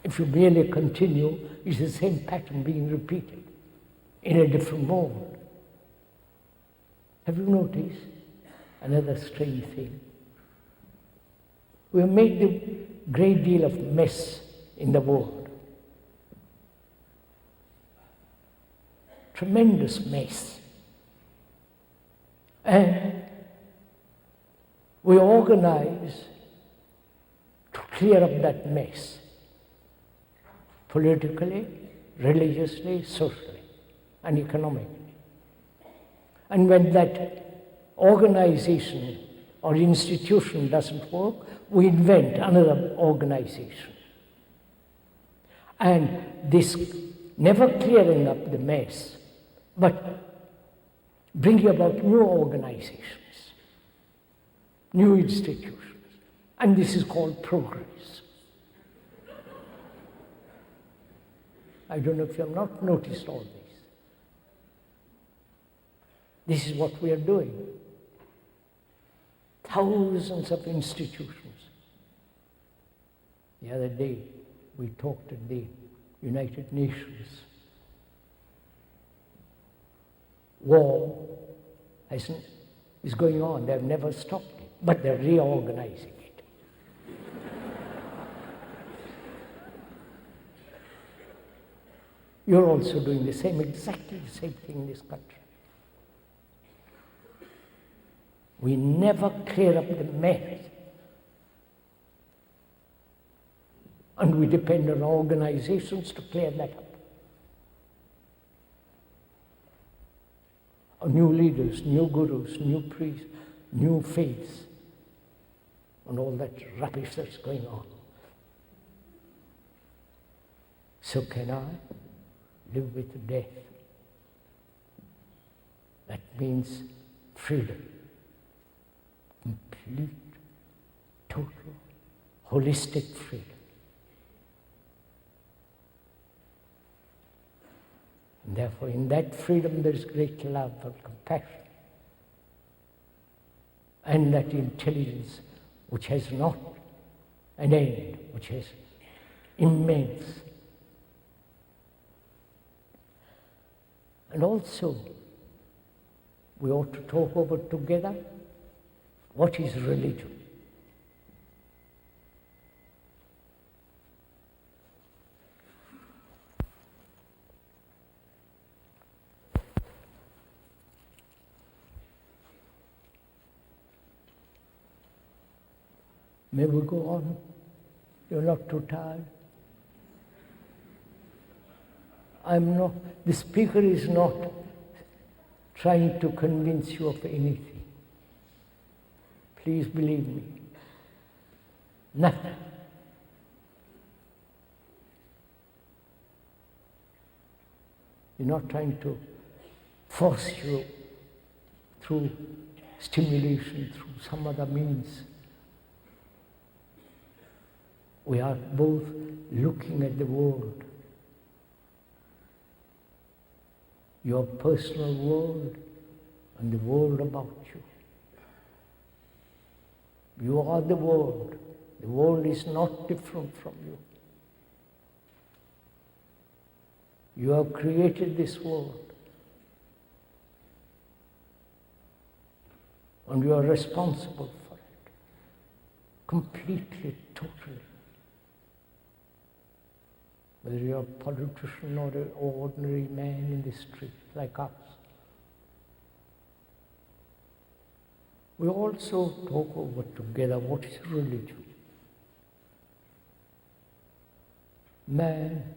If you merely continue, it's the same pattern being repeated in a different mode. Have you noticed another strange thing? We have made a great deal of mess in the world. Tremendous mess. And we organize to clear up that mess. Politically, religiously, socially, and economically. And when that organization or institution doesn't work, we invent another organization. And this never clearing up the mess, but bringing about new organizations, new institutions. And this is called progress. I don't know if you have not noticed all this. This is what we are doing. Thousands of institutions. The other day, we talked at the United Nations. War is going on. They have never stopped it, but they're reorganizing it. You're also doing the same, exactly the same thing in this country. We never clear up the mess. And we depend on organizations to clear that up. New leaders, new gurus, new priests, new faiths, and all that rubbish that's going on. So can I live with death? That means freedom. Complete, total, holistic freedom. And therefore, in that freedom, there is great love and compassion. And that intelligence which has not an end, which is immense. And also, we ought to talk over together what is religion. May we go on? You're not too tired? The speaker is not trying to convince you of anything. Please believe me. Nothing. You're not trying to force you through stimulation, through some other means. We are both looking at the world, your personal world and the world about you. You are the world. The world is not different from you. You have created this world. And you are responsible for it. Completely, totally. Whether you're a politician or an ordinary man in the street like us. We also talk over together what is religion. Man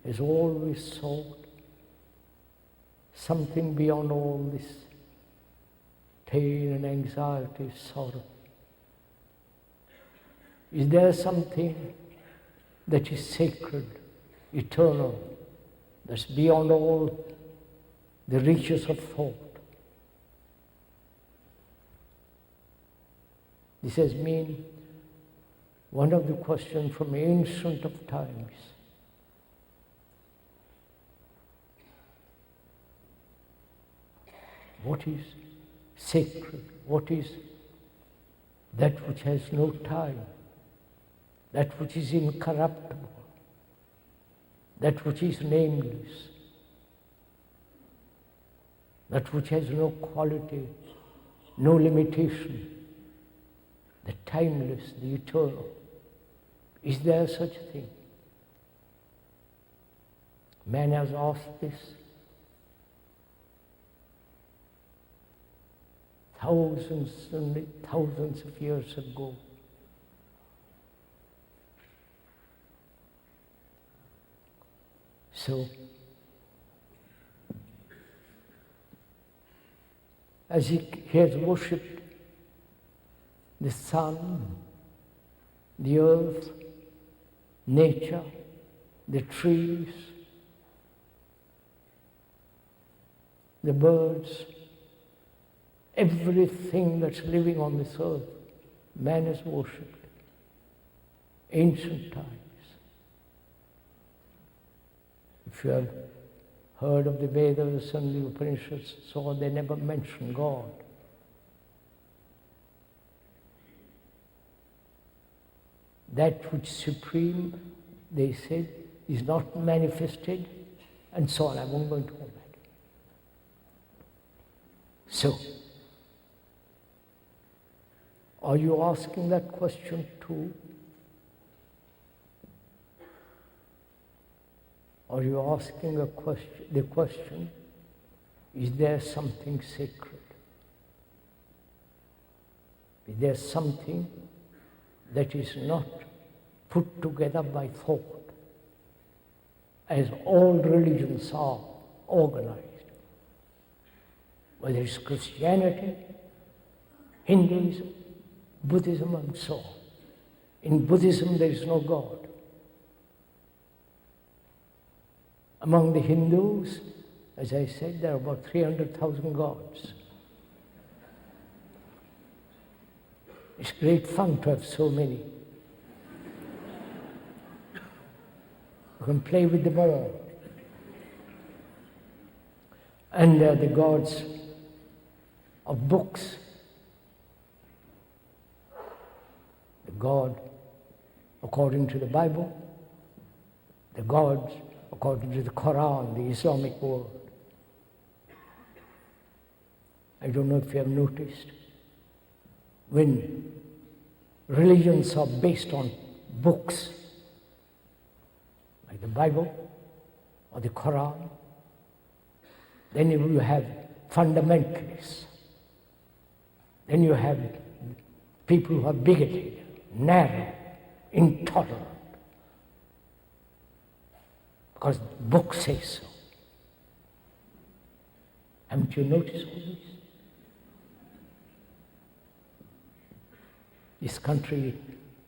has always sought something beyond all this pain and anxiety, sorrow? Is there something that is sacred, eternal, that's beyond all the reaches of thought? This has been one of the questions from ancient of times. What is sacred? What is that which has no time? That which is incorruptible? That which is nameless? That which has no quality, no limitation? The timeless, the eternal. Is there such a thing? Man has asked this thousands and thousands of years ago. So, as he has worshipped the sun, the earth, nature, the trees, the birds, everything that's living on this earth, man has worshipped. Ancient times. If you have heard of the Vedas and the Upanishads, so they never mention God. That which supreme, they said, is not manifested, and so on. I won't go into all that. So, are you asking that question too? Are you asking the question, is there something sacred? Is there something that is not put together by thought, as all religions are organized? Whether it's Christianity, Hinduism, Buddhism, and so on. In Buddhism there is no God. Among the Hindus, as I said, there are about 300,000 gods. It's great fun to have so many. You can play with them all. And the gods of books. The God according to the Bible, the gods according to the Quran, the Islamic world. I don't know if you have noticed, when religions are based on books, like the Bible or the Quran, then you have fundamentalists. Then you have people who are bigoted, narrow, intolerant, because the book says so. Haven't you noticed all this? This country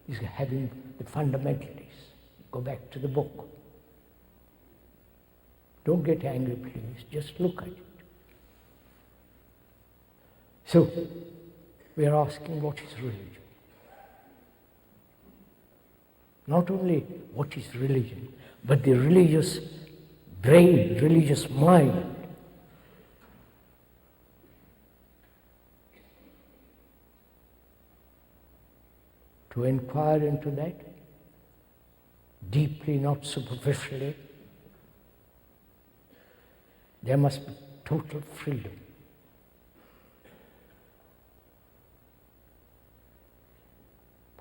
is having the fundamentalists. Go back to the book. Don't get angry, please. Just look at it. So, we are asking, what is religion? Not only what is religion, but the religious brain, religious mind. To inquire into that, deeply, not superficially, there must be total freedom.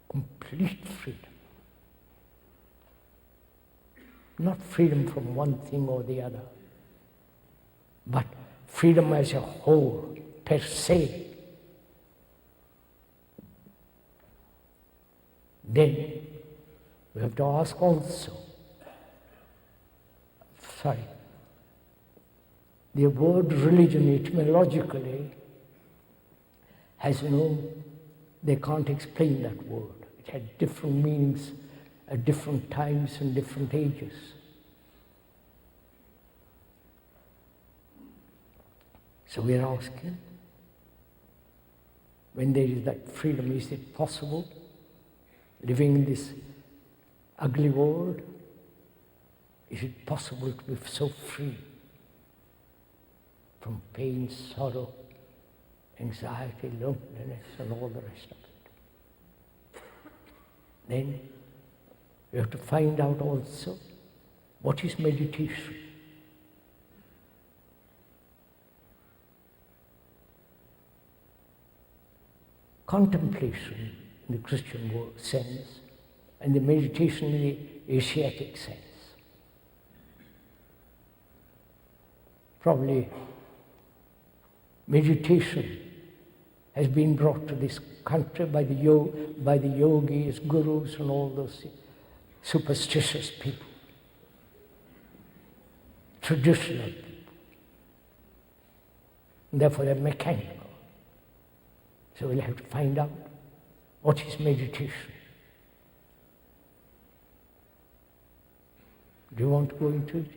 Complete freedom. Not freedom from one thing or the other, but freedom as a whole, per se. Then we have to ask also, The word religion etymologically has they can't explain that word. It had different meanings at different times and different ages. So we are asking, when there is that freedom, is it possible, living in this ugly world, is it possible to be so free from pain, sorrow, anxiety, loneliness, and all the rest of it? Then we have to find out also what is meditation. Contemplation in the Christian sense, and the meditation in the Asiatic sense. Probably meditation has been brought to this country by the yogis, gurus, and all those superstitious people, traditional people. And therefore they're mechanical. So we'll have to find out what is meditation. Do you want to go into it?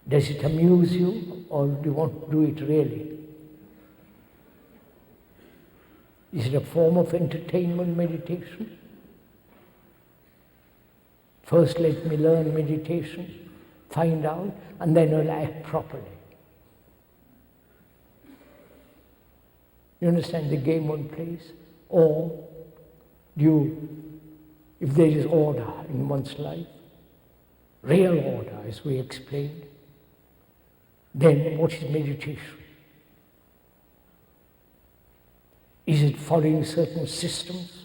Does it amuse you, or do you want to do it really? Is it a form of entertainment, meditation? First let me learn meditation, find out, and then I'll act properly. You understand the game one plays? Or do you, if there is order in one's life, real order as we explained, then what is meditation? Is it following certain systems,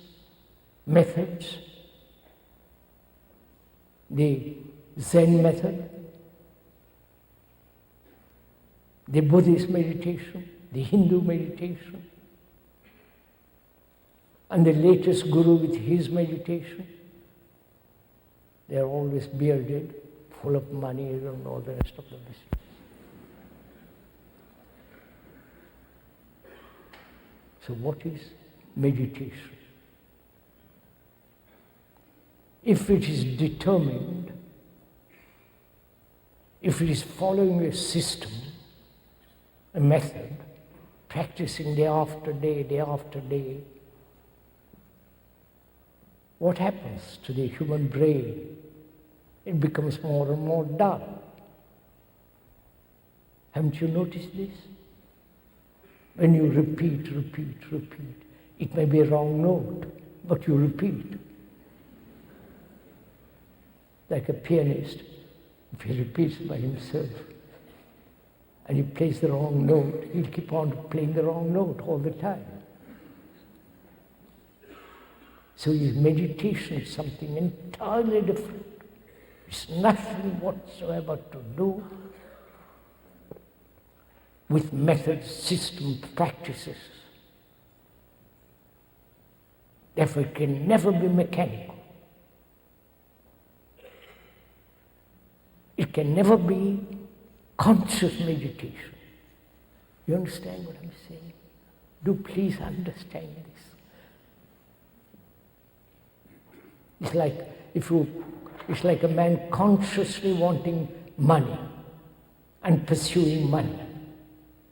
methods? The Zen method, the Buddhist meditation, the Hindu meditation, and the latest guru with his meditation. They are always bearded, full of money, and all the rest of the business. So what is meditation? If it is determined, if it is following a system, a method, practicing day after day, what happens to the human brain? It becomes more and more dull. Haven't you noticed this? When you repeat, it may be a wrong note, but you repeat. Like a pianist, if he repeats by himself and he plays the wrong note, he'll keep on playing the wrong note all the time. So his meditation is something entirely different. It's nothing whatsoever to do with methods, systems, practices. Therefore it can never be mechanical. It can never be conscious meditation. You understand what I'm saying? Do please understand this. It's like a man consciously wanting money and pursuing money.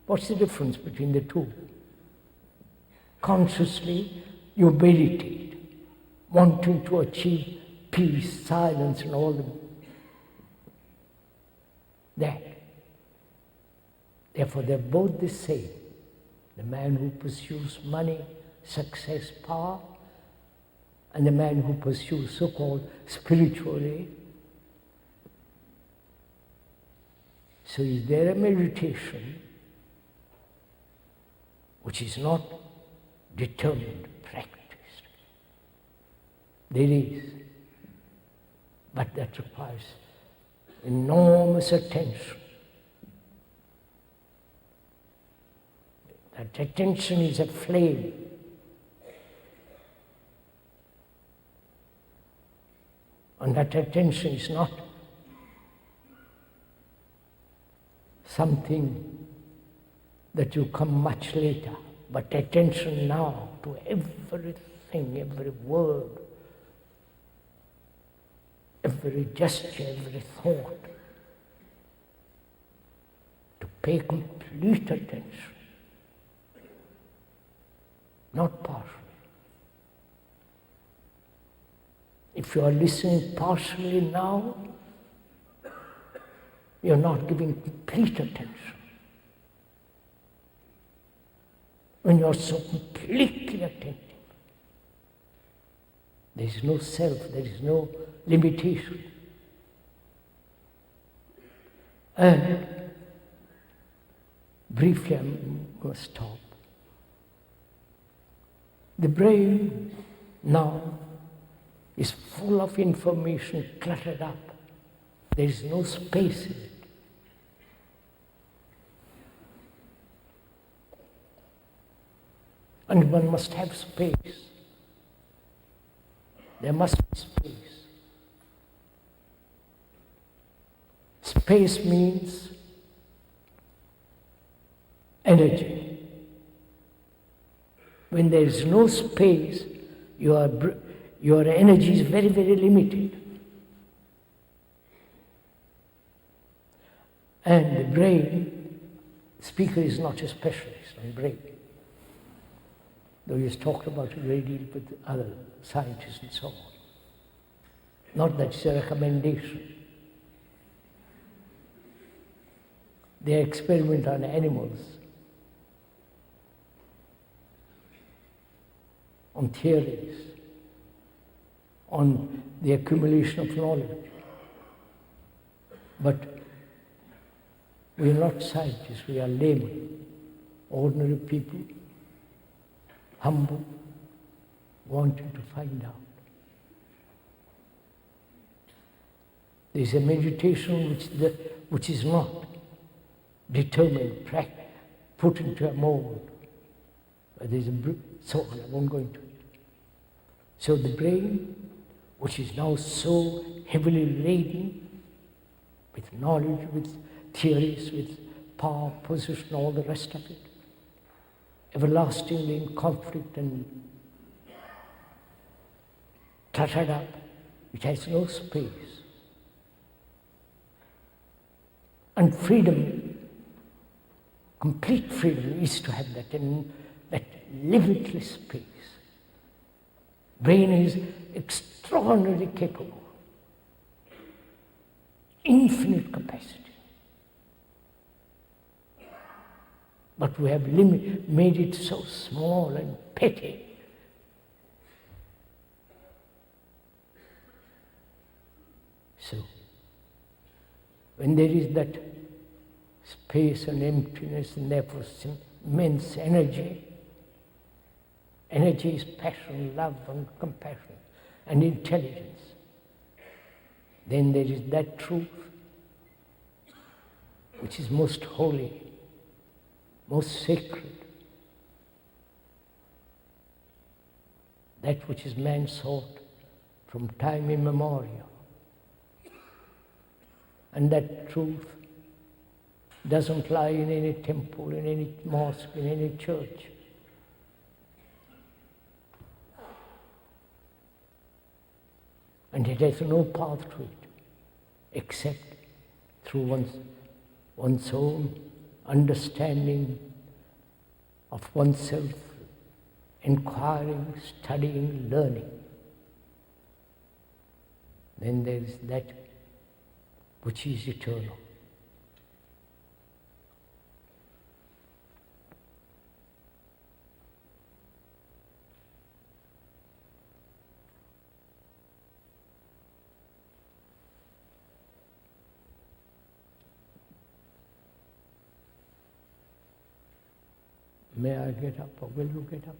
What's the difference between the two? Consciously, you meditate, wanting to achieve peace, silence, and all that. Therefore, they're both the same. The man who pursues money, success, power, and the man who pursues so-called spiritually. So is there a meditation which is not determined, practiced? There is, but that requires enormous attention. That attention is a flame. And that attention is not something that will come much later. But attention now to everything, every word, every gesture, every thought. To pay complete attention, not partial. If you are listening partially now, you're not giving complete attention. When you're so completely attentive, there is no self, there is no limitation. And briefly, I must stop. The brain now is full of information cluttered up. There is no space in it. And one must have space. There must be space. Space means energy. When there is no space, your energy is very, very limited. And the brain, speaker is not a specialist on brain, though he has talked about it very deal with other scientists and so on. Not that it's a recommendation. They experiment on animals, on theories, on the accumulation of knowledge. But we are not scientists, we are laymen, ordinary people, humble, wanting to find out. There is a meditation which is not determined, put into a mold. But there is so on, I won't go into it. So the brain, which is now so heavily laden with knowledge, with theories, with power, position, all the rest of it, everlastingly in conflict and cluttered up, it has no space. And freedom, complete freedom, is to have that limitless space. Brain is extraordinarily capable, infinite capacity. But we have made it so small and petty. So, when there is that space and emptiness and therefore immense energy, energy is passion, love and compassion and intelligence. Then there is that truth which is most holy, most sacred, that which is man sought from time immemorial. And that truth doesn't lie in any temple, in any mosque, in any church. And it has no path to it except through one's own understanding of oneself, inquiring, studying, learning. Then there is that which is eternal. May I get up or will you get up?